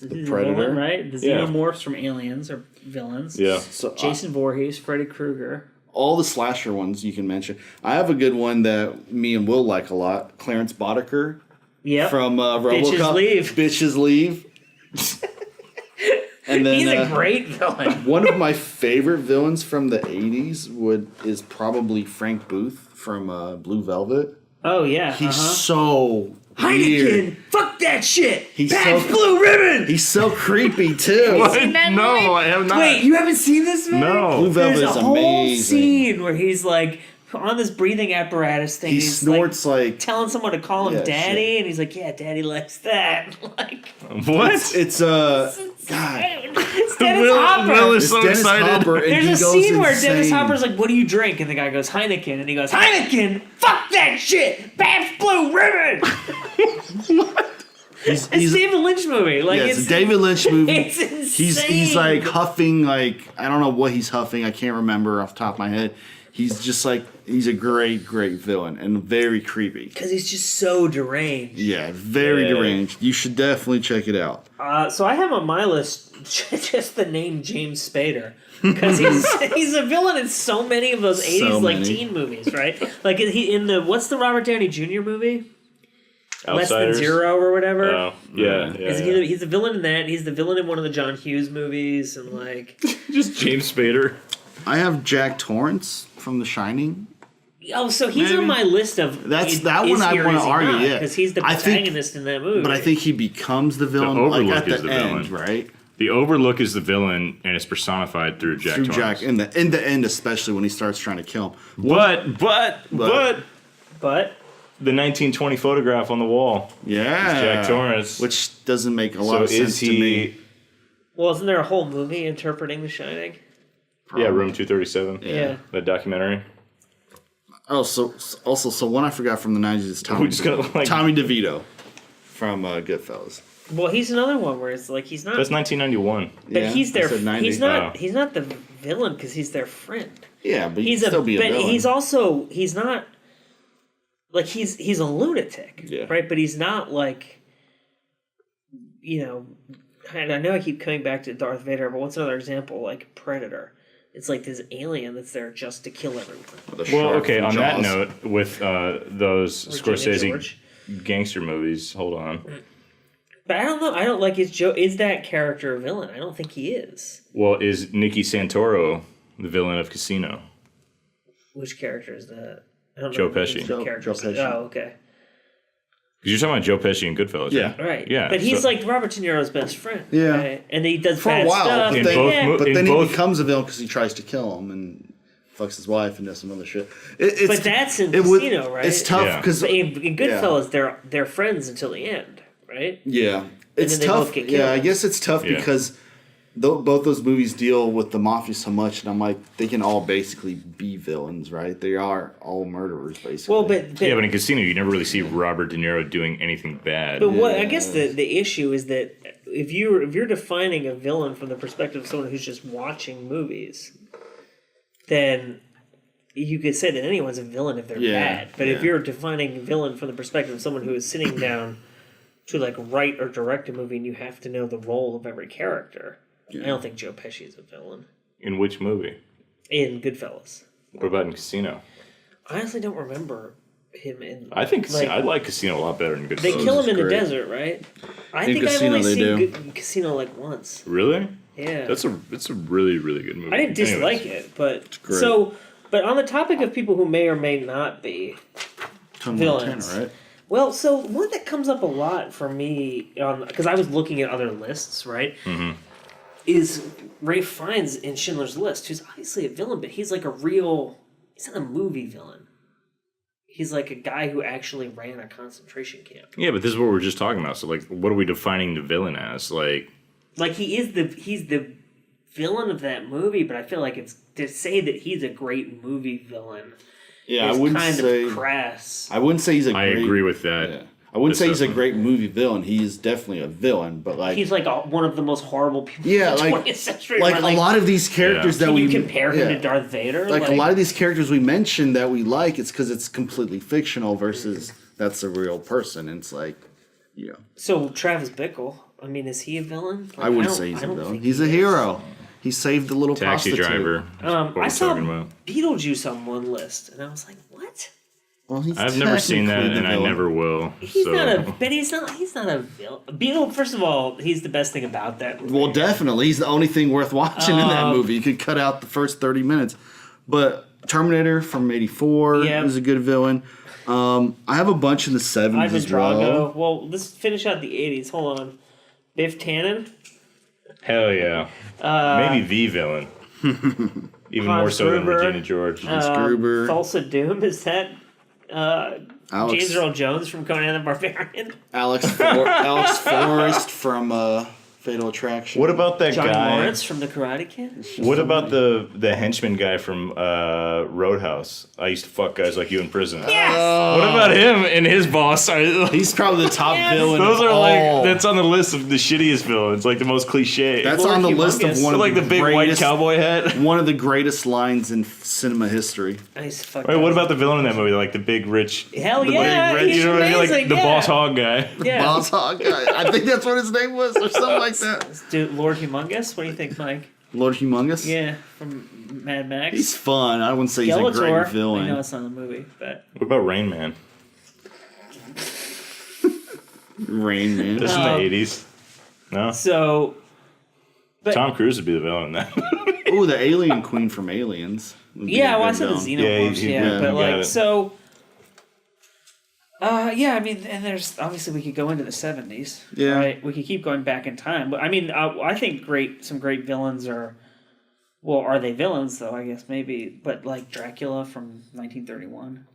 He's a Predator? villain, right? The Yeah. xenomorphs from Aliens are villains. Yeah. So Jason Voorhees, Freddy Krueger. all the slasher ones you can mention. I have a good one that me and Will like a lot. Clarence Boddicker Yep. from RoboCop. Bitches Leave. Bitches Leave. And then He's a great villain. one of my favorite villains from the 80s is probably Frank Booth from Blue Velvet. Oh, yeah. He's so weird. Heineken! Fuck that shit! He's Patch so- Blue Ribbon! He's so creepy too. What? seen that No, movie? I have not. Wait, you haven't seen this movie? No. Blue Velvet There's is a whole amazing. scene where he's like on this breathing apparatus thing. He he's snorts like telling someone to call him Yeah, daddy, shit. and he's like, "Yeah, daddy likes that." Like, What? it's God. it's Dennis Hopper. Will is It's so Dennis excited. Hopper, and There's he a goes scene where insane. Dennis Hopper's like, "What do you drink?" And the guy goes, "Heineken," and he goes, "Heineken, fuck that shit, Pabst Blue Ribbon." It's a David Lynch movie. Like Yeah, it's a David Lynch movie. It's insane. He's like huffing, like I don't know what he's huffing. I can't remember off the top of my head. He's just like he's a great villain and very creepy. because he's just so deranged. Yeah, very deranged. You should definitely check it out. So I have on my list just the name James Spader because he's a villain in so many of those 80s like many. teen movies, right? Like he in the what's the Robert Downey Jr. movie? Less than Outsiders? Zero or whatever. Oh, yeah. He's a villain in that. He's the villain in one of the John Hughes movies, and like, Just James Spader. I have Jack Torrance from The Shining. oh, so he's Maybe. on my list of That one I want to argue, yeah, because he's the I think- protagonist in that movie. But I think he becomes the villain Overlook like at is the the end, villain. right? The Overlook is the villain, and it's personified through Jack Through Torrance. Jack in the end, especially when he starts trying to kill him. But but the 1920 photograph on the wall. Yeah, Jack Torrance. which doesn't make a lot So of sense is to me. he? well, isn't there a whole movie interpreting The Shining? Yeah, Room 237. Yeah. That documentary. Oh, so one I forgot from the 90s is Tommy, We just gotta, like- Tommy DeVito from Goodfellas. Well, he's another one where it's like he's not. That's 1991. but Yeah, he's I their. said 90. He's not. Oh. He's not the villain because he's their friend. Yeah, but He's he'd a. still be a But villain. he's also. He's not. Like he's a lunatic, Yeah. right? But he's not like. You know, and I know I keep coming back to Darth Vader, but what's another example? Like Predator. It's like this alien that's there just to kill everyone. With a Well, shark okay, from on that Jaws. note, with those Regina Scorsese George. gangster movies, hold on. But I don't know. I don't like his Joe. Is that character a villain? I don't think he is. Well, is Nicky Santoro the villain of Casino? Which character is that? I don't know. Joe the names Pesci. of the Joe characters. Pesci. Oh, okay. Because you're talking about Joe Pesci and Goodfellas, Yeah. right? Right. Yeah, But he's so- like Robert De Niro's best friend. Yeah. Right? And he does For a bad while, stuff. but In they- both yeah. But in then both- he becomes a villain because he tries to kill him and fucks his wife and does some other shit. It's, But that's in it would- Casino, right? It's tough Yeah. because But in Goodfellas, they're friends until the end, right? yeah, it's then they tough. both get Yeah, I killed. guess it's tough Yeah. because both those movies deal with the mafia so much, and I'm like, they can all basically be villains, right? They are all murderers, basically. Well, but Yeah, but in Casino, you never really see Robert De Niro doing anything bad. what I guess the issue is that if you're defining a villain from the perspective of someone who's just watching movies, then you could say that anyone's a villain if they're bad. But if you're defining a villain from the perspective of someone who is sitting down to like write or direct a movie and you have to know the role of every character, I don't think Joe Pesci is a villain. In which movie? In Goodfellas. What about in Casino? I honestly don't remember him in. I think I like Casino a lot better than Goodfellas. They kill him in the desert, right? I think I've only seen Casino like once. Really? Yeah. It's a really, really good movie. I didn't dislike it, but but on the topic of people who may or may not be villains, Montana, right? Well, so one that comes up a lot for me, because I was looking at other lists, right, is Ralph Fiennes in Schindler's List, who's obviously a villain, but he's like he's not a movie villain. He's like a guy who actually ran a concentration camp. Yeah, but this is what we're just talking about. So, like, what are we defining the villain as? Like he's the villain of that movie, but I feel like it's to say that he's a great movie villain. Yeah, I wouldn't say of crass. I wouldn't say he's a great... I agree with that. Yeah. I wouldn't say he's a great movie villain. He is definitely a villain, but like... He's like one of the most horrible people in the 20th century. Like a lot of these characters that we... Can you compare him to Darth Vader? Like a lot of these characters we mentioned that we like, it's because it's completely fictional versus that's a real person. And it's like, you know... So Travis Bickle, I mean, is he a villain? Like, I wouldn't say he's a villain. He's a hero. He saved the little Taxi prostitute. driver. I saw Beetlejuice on one list, and I was like, what? Well, I've never seen that, and I never will. He's not a villain. First of all, he's the best thing about that movie. Well, definitely. He's the only thing worth watching in that movie. You could cut out the first 30 minutes. But Terminator from 84 is a good villain. I have a bunch in the 70s Ivan as well. Drago. Well, let's finish out the 80s. Hold on. Biff Tannen. Hell yeah. Maybe the villain. Even Hans more so Gruber, than Regina George. Gruber. Thulsa Doom, is that James Earl Jones from Conan the Barbarian? Alex Forrest from Fatal Attraction. What about that Johnny guy? Lawrence from The Karate Kid? What about the henchman guy from Roadhouse? I used to fuck guys like you in prison. Yes! What about him and his boss? He's probably the top villain. Those of are all. like that's on the list of the shittiest villains, like the most cliche. That's on the list of one of like the big white cowboy hat. One of the greatest lines in cinema history. Wait, what about the villain in that movie? Like the big rich. Hell yeah! Big, you know, like the boss hog guy. Yeah. Boss hog guy. I think that's what his name was, or something like that. Dude, Lord Humongous. What do you think, Mike? Lord Humongous. Yeah, from Mad Max. He's fun. I wouldn't say he's Skeletor. a great villain. I know it's not a movie, but what about Rain Man? Rain Man. That's in the 80s. No. So, but Tom Cruise would be the villain in that. Ooh, the alien queen from Aliens. Yeah, well, I said the Xenomorphs. But like so. I mean, and there's obviously we could go into the 70s. Yeah. Right? We could keep going back in time. But I mean, I think some great villains are. Well, are they villains though? I guess maybe, but like Dracula from 1931,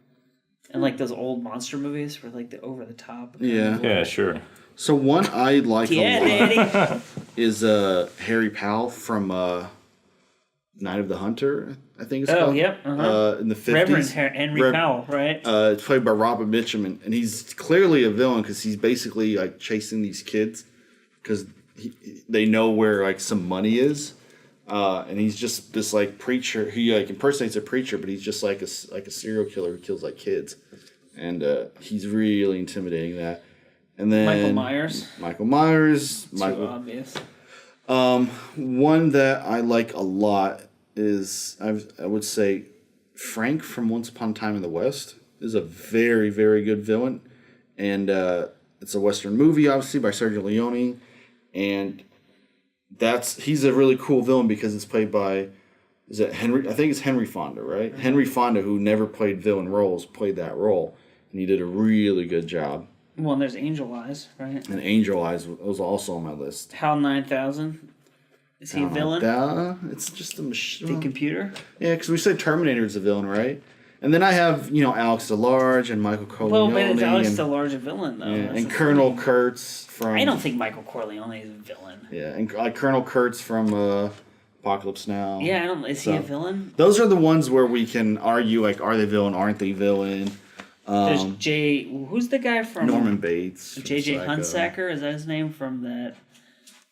and like those old monster movies were like the over the top. Yeah. Yeah, sure. So one I like Daddy. a lot is Harry Powell from Night of the Hunter, I think it's called. Oh, yep. In the 50s. Reverend Henry Powell, right? It's played by Robert Mitchum, and he's clearly a villain because he's basically like chasing these kids because they know where like some money is, and he's just this like preacher. He like impersonates a preacher, but he's just like a serial killer who kills like kids, and he's really intimidating that. And then Michael Myers. Too obvious. One that I like a lot is I would say Frank from Once Upon a Time in the West is a very, very good villain, and it's a Western movie, obviously by Sergio Leone, and he's a really cool villain because it's played by Henry? I think it's Henry Fonda, right? Mm-hmm. Henry Fonda, who never played villain roles, played that role, and he did a really good job. Well, and there's Angel Eyes, right? And Angel Eyes was also on my list. HAL 9000. Is he a villain? It's just a machine. The computer? Yeah, because we said Terminator is a villain, right? And then I have, Alex DeLarge and Michael Corleone. Well, but is Alex DeLarge a villain, though? Yeah, and Colonel Kurtz from... I don't think Michael Corleone is a villain. Yeah, and like Colonel Kurtz from Apocalypse Now. Yeah, is he a villain? Those are the ones where we can argue, like, are they villain, aren't they villain? There's who's the guy from... Norman Bates. J.J. Hunsaker, is that his name from that...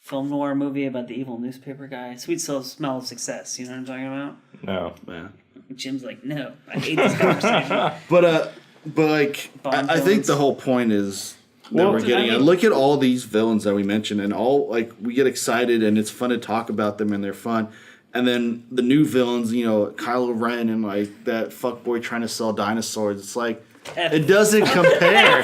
film noir movie about the evil newspaper guy? Sweet Smell of Success. You know what I'm talking about? No. Yeah. Jim's like, no, I hate this conversation. But like, Bond I think villains. the whole point is that Well, we're getting. I mean- Look at all these villains that we mentioned, and all like we get excited, and it's fun to talk about them, and they're fun. And then the new villains, you know, Kylo Ren and like that fuckboy trying to sell dinosaurs. It's like it doesn't compare.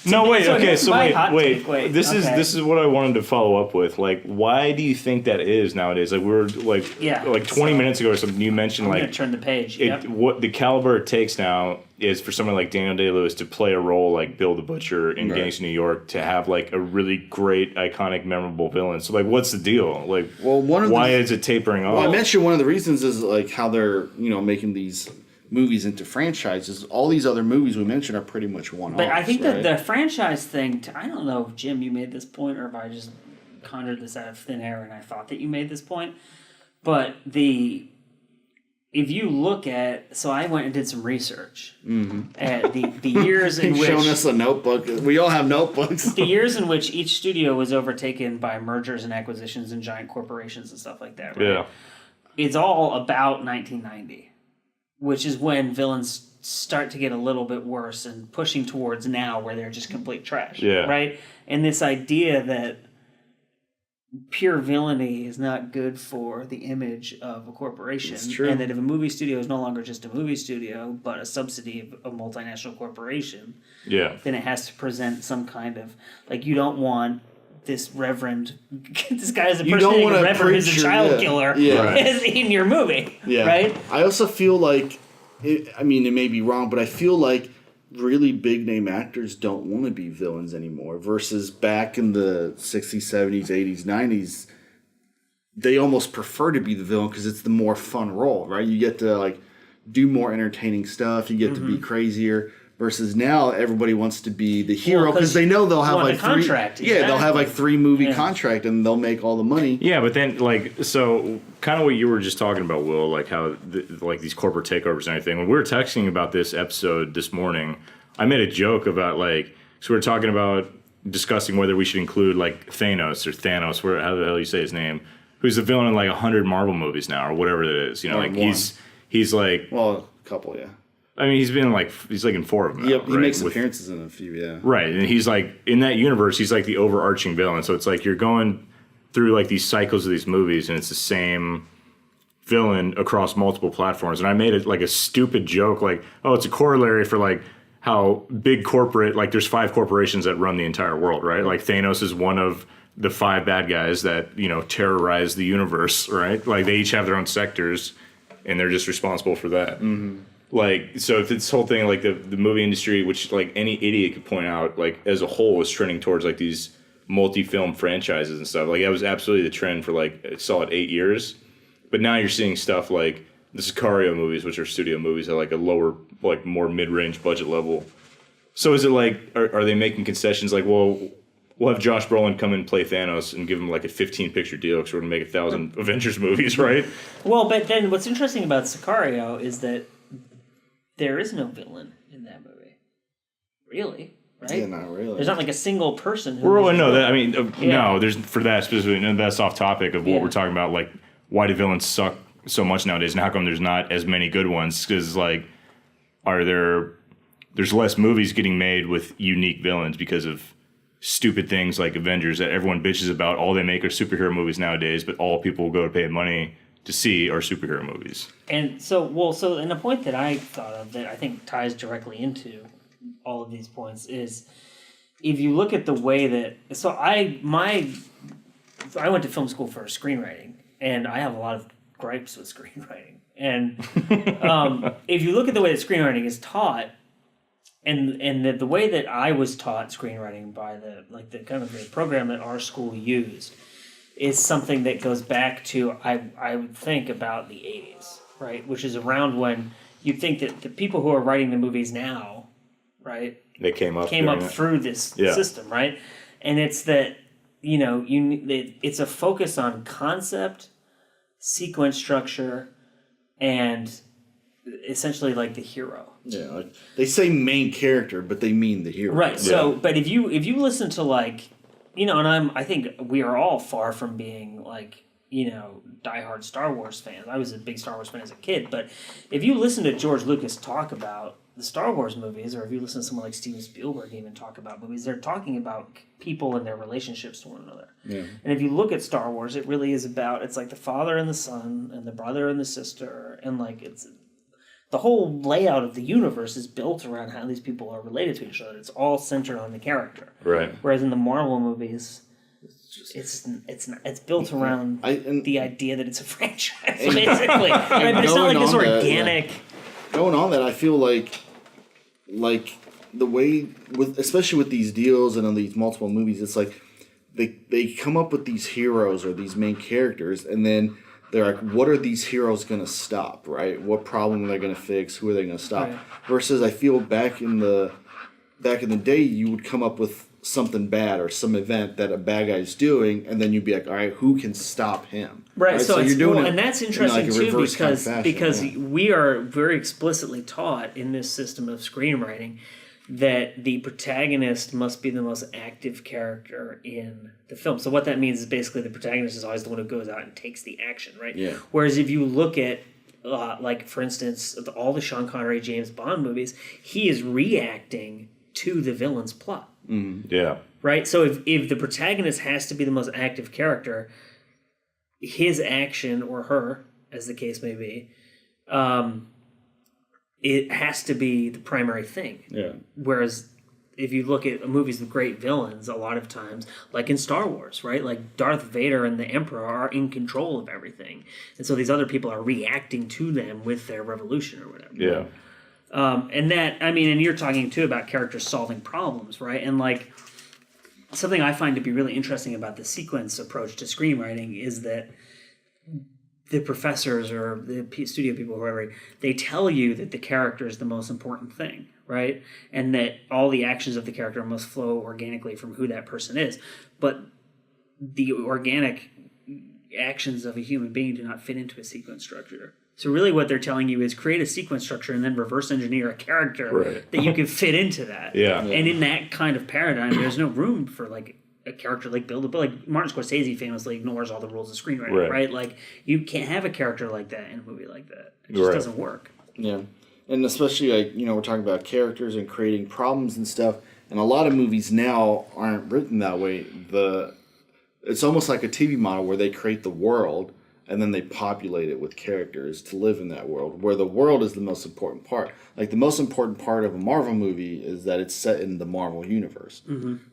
No, wait. So Okay, here's so my hot wait. take, wait, This okay. is what I wanted to follow up with. Like, why do you think that is nowadays? Like, we're like, Yeah, like 20 so- minutes ago or something. You mentioned I'm like gonna turn the page. it, Yep. what the caliber it takes now is for someone like Daniel Day-Lewis to play a role like Bill the Butcher in Right. Gangs of New York to have like a really great, iconic, memorable villain. So like, what's the deal? Like, Well, one of the- why is it tapering off? Well, I mentioned one of the reasons is like how they're making these movies into franchises. All these other movies we mentioned are pretty much one-offs. But I think right? that the franchise thing, I don't know if, Jim, you made this point or if I just conjured this out of thin air and I thought that you made this point. But if you look at, so I went and did some research at the years in which... showing us a notebook. We all have notebooks. The years in which each studio was overtaken by mergers and acquisitions and giant corporations and stuff like that, right? Yeah. It's all about 1990, which is when villains start to get a little bit worse and pushing towards now where they're just complete trash. Yeah. Right? And this idea that pure villainy is not good for the image of a corporation. It's true. And that if a movie studio is no longer just a movie studio, but a subsidy of a multinational corporation, Yeah. then it has to present some kind of, like, you don't want this reverend, this guy is You don't impersonating want a a reverend who's a preacher, child yeah. killer Yeah. in your movie, Yeah. right? I also feel like, it may be wrong, but I feel like really big name actors don't want to be villains anymore. Versus back in the 60s, 70s, 80s, 90s, they almost prefer to be the villain because it's the more fun role, right? You get to like do more entertaining stuff. You get to be crazier. Versus now, everybody wants to be the hero 'cause because they know they'll have want like the contract, three. Yeah, they'll have like exactly. 3 movie Yeah. contract and they'll make all the money. Yeah, but then like so, kind of what you were just talking about, Will, like how like these corporate takeovers and everything. When we were texting about this episode this morning, I made a joke about like so we were talking about discussing whether we should include like Thanos, how the hell you say his name, who's the villain in like 100 Marvel movies now or whatever it is. You know, Or like one. he's like Well, a couple, yeah. I mean he's been like he's like in 4 of them. Yep, now, he right? makes With- appearances in a few, yeah. Right, and he's like in that universe, he's like the overarching villain. So it's like you're going through like these cycles of these movies, and it's the same villain across multiple platforms. And I made it like a stupid joke, like, oh, it's a corollary for like how big corporate, like there's 5 corporations that run the entire world, right? Like Thanos is one of the 5 bad guys that terrorize the universe, right? Like they each have their own sectors, and they're just responsible for that. Mm-hmm. Like, so if this whole thing, like the movie industry, which like any idiot could point out, like as a whole is trending towards like these multi-film franchises and stuff. Like that was absolutely the trend for like a solid 8 years. But now you're seeing stuff like the Sicario movies, which are studio movies at like a lower, like more mid-range budget level. So is it like, are they making concessions like, well, we'll have Josh Brolin come and play Thanos and give him like a 15-picture deal because we're going to make 1,000 Avengers movies, right? Well, but then what's interesting about Sicario is that there is no villain in that movie. Really? Right? Yeah, not really. There's not like a single person who... Well, is- no, that, I mean, Yeah. no, there's for that specifically, no, that's off topic of what Yeah. we're talking about, like, why do villains suck so much nowadays, and how come there's not as many good ones? Because, like, there's less movies getting made with unique villains because of stupid things like Avengers that everyone bitches about. All they make are superhero movies nowadays, but all people go to pay money to see are superhero movies. And so, and a point that I thought of that I think ties directly into all of these points is if you look at the way that, so I went to film school for screenwriting, and I have a lot of gripes with screenwriting. And if you look at the way that screenwriting is taught, and the way that I was taught screenwriting by the kind of the program that our school used is something that goes back to I would think about the 80s, right? Which is around when you'd think that the people who are writing the movies now, right, They came up through this system, right? And it's that it's a focus on concept, sequence structure, and essentially like the hero. Yeah, like they say main character, but they mean the hero. Right. So, but if you listen to like and I think we are all far from being like, diehard Star Wars fans. I was a big Star Wars fan as a kid, but if you listen to George Lucas talk about the Star Wars movies, or if you listen to someone like Steven Spielberg even talk about movies, they're talking about people and their relationships to one another. Yeah. And if you look at Star Wars, it really is about, it's like the father and the son, and the brother and the sister, and like it's the whole layout of the universe is built around how these people are related to each other. It's all centered on the character. Right. Whereas in the Marvel movies, it's built around the idea that it's a franchise, basically. Right? But it's not like this organic. Going on that, I feel like the way especially with these deals and on these multiple movies, it's like they come up with these heroes or these main characters, and then they're like, what are these heroes going to stop, right? What problem are they going to fix? Who are they going to stop? Right. Versus, I feel back in the day, you would come up with something bad or some event that a bad guy's doing, and then you'd be like, all right, who can stop him? Right. So you're doing and that's interesting too, because we are very explicitly taught in this system of screenwriting that the protagonist must be the most active character in the film. So what that means is basically the protagonist is always the one who goes out and takes the action, right? Yeah. Whereas if you look at, like, for instance, all the Sean Connery James Bond movies, he is reacting to the villain's plot. Mm-hmm. Yeah. Right? So if the protagonist has to be the most active character, his action, or her, as the case may be, it has to be the primary thing. Yeah. Whereas if you look at movies with great villains, a lot of times, like in Star Wars, right? Like Darth Vader and the Emperor are in control of everything. And so these other people are reacting to them with their revolution or whatever. Yeah. And you're talking too about characters solving problems, right? And like something I find to be really interesting about the sequence approach to screenwriting is that the professors or the studio people, whoever, they tell you that the character is the most important thing, right? And that all the actions of the character must flow organically from who that person is. But the organic actions of a human being do not fit into a sequence structure. So really what they're telling you is create a sequence structure and then reverse engineer a character that you can fit into that. Yeah. And in that kind of paradigm, there's no room for like a character like like Martin Scorsese famously ignores all the rules of screenwriting, right? Like you can't have a character like that in a movie like that. It just doesn't work. Yeah. And especially like, we're talking about characters and creating problems and stuff, and a lot of movies now aren't written that way. It's almost like a TV model where they create the world and then they populate it with characters to live in that world, where the world is the most important part. Like, the most important part of a Marvel movie is that it's set in the Marvel universe,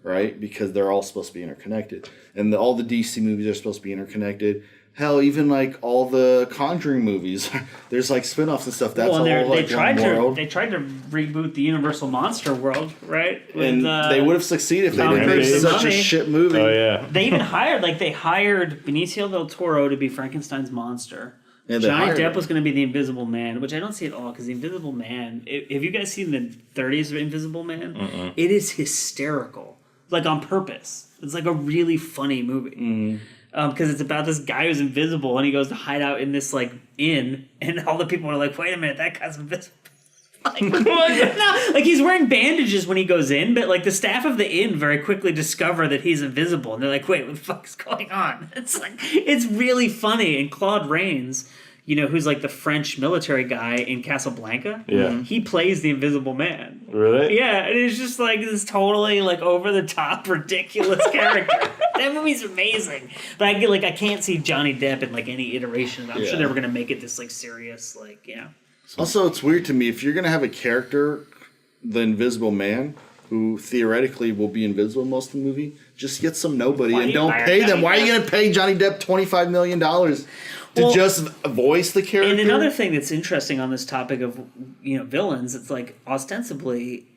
right? Because they're all supposed to be interconnected. And all the DC movies are supposed to be interconnected. Hell, even, like, all the Conjuring movies, there's, like, spin-offs and stuff. That's all, like, one world. They tried to reboot the Universal Monster world, right? And they would have succeeded if they didn't make such a shit movie. Oh, yeah. They even hired Benicio del Toro to be Frankenstein's monster. Yeah, Johnny Depp was going to be the Invisible Man, which I don't see at all, because the Invisible Man, if you guys seen the 30s of Invisible Man, it is hysterical. Like, on purpose. It's like a really funny movie. Because it's about this guy who's invisible, and he goes to hide out in this, like, inn, and all the people are like, wait a minute, that guy's invisible. Like, no, like, he's wearing bandages when he goes in, but, like, the staff of the inn very quickly discover that he's invisible, and they're like, wait, what the fuck is going on? It's like, it's really funny. And Claude Rains, who's like the French military guy in Casablanca, he plays the Invisible Man. Really? Yeah, and it's just like this totally like over the top ridiculous character. That movie's amazing. But I can't see Johnny Depp in like any iteration. I'm sure they were gonna make it this like serious, like, yeah. Also, it's weird to me, if you're gonna have a character, the Invisible Man, who theoretically will be invisible most of the movie, just get some nobody and don't pay them. Why are you gonna pay Johnny Depp $25 million? To just voice the character? And another thing that's interesting on this topic of, villains, it's like ostensibly,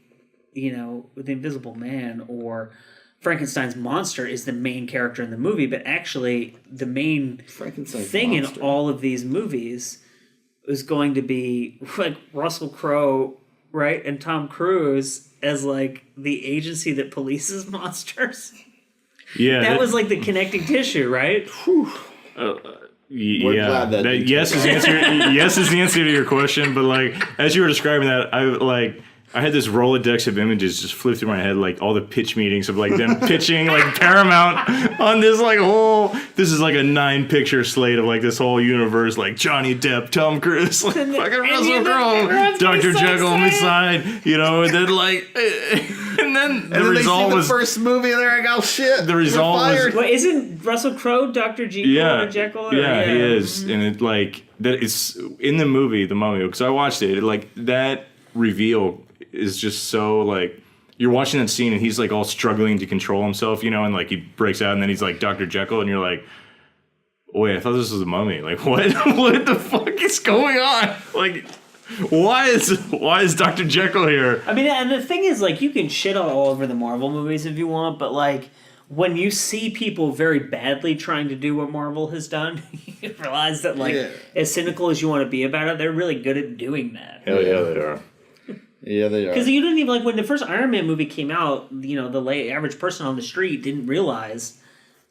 the Invisible Man or Frankenstein's monster is the main character in the movie, but actually the main thing in all of these movies is going to be like Russell Crowe, right, and Tom Cruise as like the agency that polices monsters. Yeah. That was like the connecting tissue, right? We're glad that yes is the answer. Yes is the answer to your question. But like as you were describing that, I had this Rolodex of images just flew through my head, like all the pitch meetings of like them pitching like Paramount on this like whole. This is like a 9-picture slate of like this whole universe, like Johnny Depp, Tom Cruise, like fucking Russell Crowe, Dr. Jekyll on the side, you know, and then like, and then the result was the first movie, and they're like, oh shit, the result was. Wait, isn't Russell Crowe Dr. Jekyll or Jekyll? Or, yeah, he is, and it like that. It's in the movie The Mummy because I watched it. Like that reveal is just so like you're watching that scene and he's like all struggling to control himself, you know, and like he breaks out and then he's like Dr. Jekyll and you're like, wait, I thought this was a mummy. Like what? What the fuck is going on? Like why is Dr. Jekyll here? I mean, and the thing is, like, you can shit all over the Marvel movies if you want, but like when you see people very badly trying to do what Marvel has done, you realize that like as cynical as you want to be about it, they're really good at doing that. Hell yeah, they are. Yeah, they are. Because you didn't even, like, when the first Iron Man movie came out, you know, the average person on the street didn't realize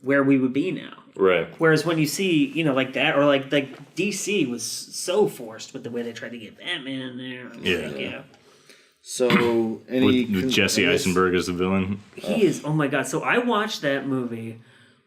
where we would be now. Right. Whereas when you see, you know, like that, or like DC was so forced with the way they tried to get Batman in there. Yeah. So, with Jesse Eisenberg as the villain. He is, oh my god. So I watched that movie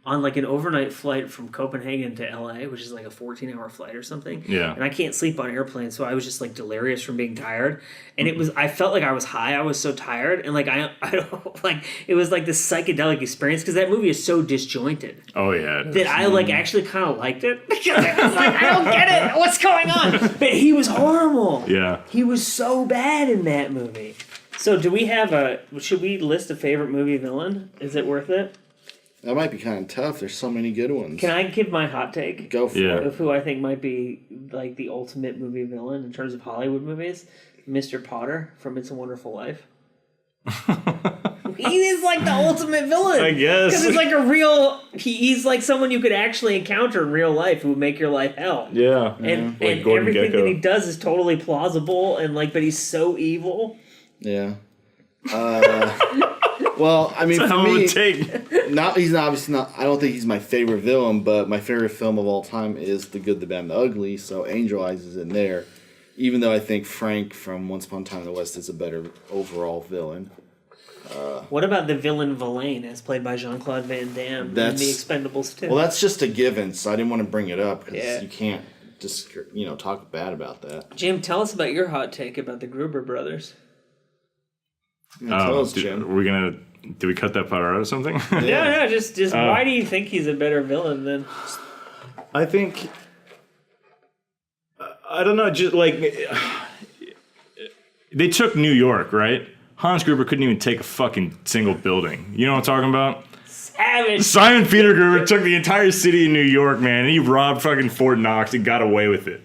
on like an overnight flight from Copenhagen to LA, which is like a 14-hour flight or something. Yeah. And I can't sleep on airplanes, so I was just like delirious from being tired. And I felt like I was high. I was so tired. And like, I don't, like, it was like this psychedelic experience because that movie is so disjointed. Oh, yeah. That I like actually kind of liked it. Because I was like, I don't get it. What's going on? But he was horrible. Yeah. He was so bad in that movie. So do we have should we list a favorite movie villain? Is it worth it? That might be kind of tough. There's so many good ones. Can I give my hot take? Go for it. Of who I think might be like the ultimate movie villain in terms of Hollywood movies? Mr. Potter from It's a Wonderful Life. He is like the ultimate villain. I guess. Because it's like a real... He's like someone you could actually encounter in real life who would make your life hell. Yeah. And Like Gordon everything Gekko. that he does is totally plausible, and like, but he's so evil. Yeah. Well, I mean, That's a for hell of me, a take. he's obviously not. I don't think he's my favorite villain, but my favorite film of all time is The Good, the Bad, and the Ugly. So Angel Eyes is in there, even though I think Frank from Once Upon a Time in the West is a better overall villain. What about the villain Villain, as played by Jean-Claude Van Damme in The Expendables 2? Well, that's just a given, so I didn't want to bring it up because you can't just talk bad about that. Jim, tell us about your hot take about the Gruber brothers. Tell us, Jim. Do we cut that part out or something? No, just why do you think he's a better villain than... I think... I don't know, just like... They took New York, right? Hans Gruber couldn't even take a fucking single building. You know what I'm talking about? Savage! Simon Peter Gruber took the entire city of New York, man, and he robbed fucking Fort Knox and got away with it.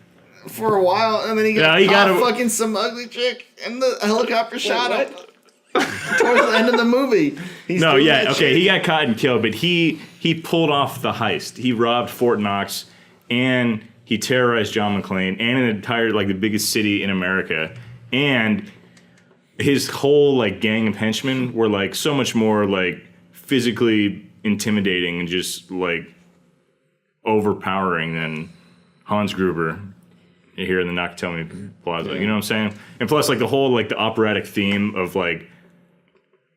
For a while, and then he got fucking some ugly chick, and the helicopter shot him. Towards the end of the movie. He got caught and killed, but he pulled off the heist. He robbed Fort Knox, and he terrorized John McClane, and an entire, like, the biggest city in America, and his whole, like, gang of henchmen were, like, so much more, like, physically intimidating and just, like, overpowering than Hans Gruber here in the Nakatomi Plaza. You know what I'm saying? And plus, like, the whole, like, the operatic theme of, like,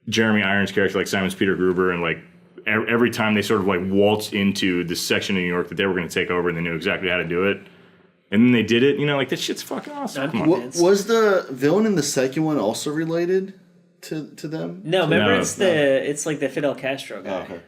Jeremy Irons' character, like Simon's Peter Gruber, and, like, every time they sort of, like, waltzed into this section of New York that they were going to take over and they knew exactly how to do it. And then they did it, like, that shit's fucking awesome. Come on. Was the villain in the second one also related to them? No, remember it's like the Fidel Castro guy. Oh, okay.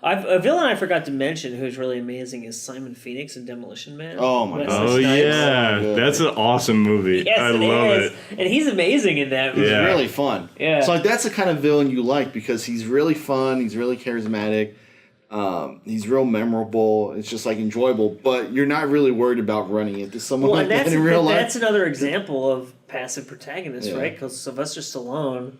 A villain I forgot to mention who's really amazing is Simon Phoenix in Demolition Man. Oh my god! Oh yeah, that's an awesome movie. Yes, I love it. And he's amazing in that movie. He's really fun. Yeah. So like that's the kind of villain you like because he's really fun. He's really charismatic. He's real memorable. It's just like enjoyable, but you're not really worried about running into someone like that in real life. That's another example of passive protagonist, right? Because Sylvester Stallone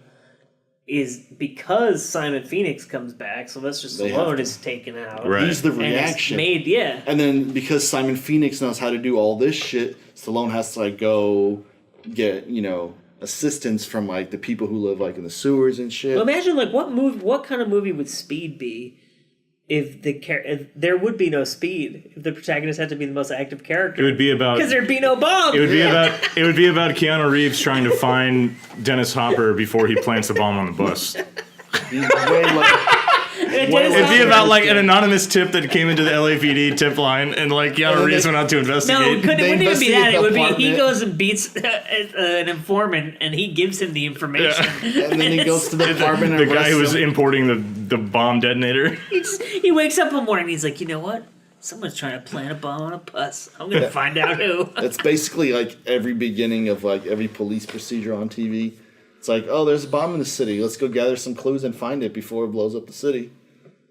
is because Simon Phoenix comes back. Sylvester Stallone is taken out. Right. He's the reaction. And then because Simon Phoenix knows how to do all this shit, Stallone has to like go get assistance from like the people who live like in the sewers and shit. Well, imagine like what kind of movie would Speed be if there would be no Speed if the protagonist had to be the most active character. It would be about because there'd be no bomb. It would be about Keanu Reeves trying to find Dennis Hopper before he plants the bomb on the bus. It'd be about like an anonymous tip that came into the LAPD tip line, and like Keanu Reeves went out to investigate. No, it wouldn't even be that. It would be he goes and beats an informant, and he gives him the information. Yeah. And then he goes to the apartment. The guy who was importing the bomb detonator. He wakes up one morning. And he's like, you know what? Someone's trying to plant a bomb on a bus. I'm gonna find out who. That's basically like every beginning of like every police procedure on TV. It's like, oh, there's a bomb in the city. Let's go gather some clues and find it before it blows up the city.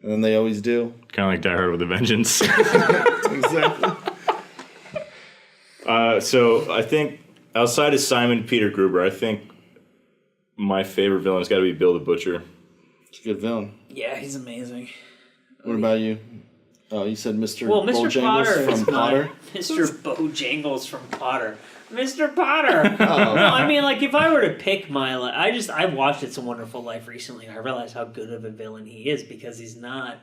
And then they always do. Kind of like Die Hard with a Vengeance. Exactly. So I think outside of Simon Peter Gruber, I think my favorite villain's got to be Bill the Butcher. It's a good villain. Yeah, he's amazing. What about you? Oh, you said Mr. Well, Mr. Bojangles Potter from is Potter? Mr. Bojangles from Potter. Mr. Potter. No, I mean, like, if I were to pick my... I watched It's a Wonderful Life recently, and I realized how good of a villain he is, because he's not...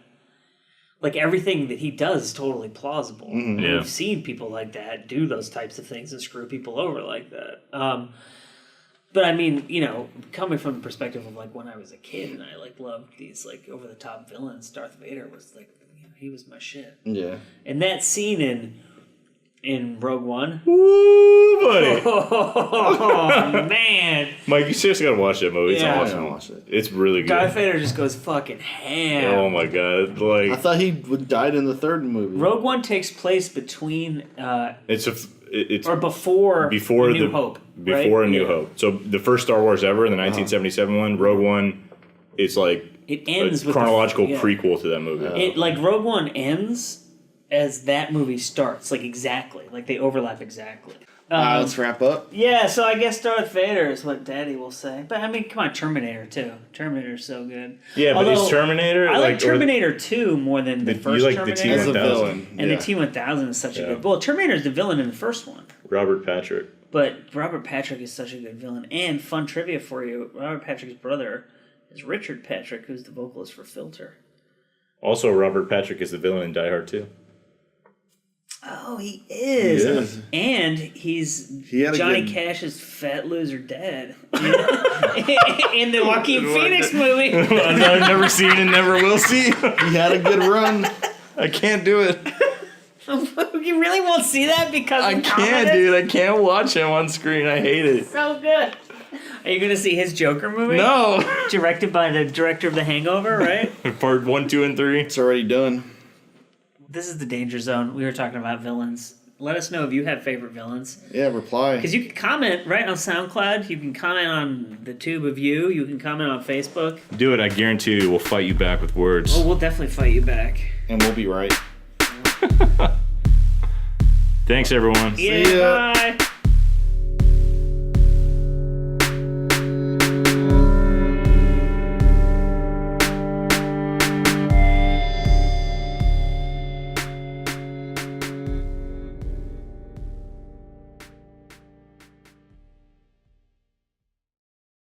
Like, everything that he does is totally plausible. Mm-hmm. Yeah. We've seen people like that do those types of things and screw people over like that. But, I mean, you know, coming from the perspective of, like, when I was a kid and I, like, loved these, like, over-the-top villains, Darth Vader was, like, you know, he was my shit. Yeah. And that scene in Rogue One. Woo, buddy. Oh, man. Mike, you seriously got to watch that movie. It's Yeah. awesome. Watch it. It's really good. Darth Vader just goes fucking ham. Oh, my God. I Like, thought he died in the third movie. Rogue One takes place between... it's or before A New Hope. Before right? A New Hope. So the first Star Wars ever, the 1977 one, Rogue One, it's like It ends a with chronological prequel to that movie. It like Rogue One ends as that movie starts, like exactly, like they overlap exactly. Let's wrap up. Yeah, so I guess Darth Vader is what Daddy will say. But I mean, come on, Terminator too. Terminator's so good. Yeah, but Although, is Terminator... I like Terminator 2 more than the first you like Terminator. the As a T-1000. villain. And yeah. the T-1000 is such a Yeah. good... Well, Terminator's the villain in the first one. Robert Patrick. But Robert Patrick is such a good villain. And fun trivia for you, Robert Patrick's brother is Richard Patrick, who's the vocalist for Filter. Also, Robert Patrick is the villain in Die Hard 2. Oh, he is. He is. And he's had a Johnny good- Cash's Fat Loser Dad. In the Joaquin Phoenix movie. I've never seen and never will see. He had a good run. I can't do it. You really won't see that because I can't, dude. I can't watch him on screen. I hate it. So good. Are you going to see his Joker movie? No. Directed by the director of The Hangover, right? Part 1, 2, and 3. It's already done. This is the Danger Zone. We were talking about villains. Let us know if you have favorite villains. Yeah, reply. Because you can comment, right, on SoundCloud. You can comment on the Tube of You. You can comment on Facebook. Do it. I guarantee you we'll fight you back with words. Oh, we'll definitely fight you back. And we'll be right. Thanks, everyone. Yeah, See ya. bye.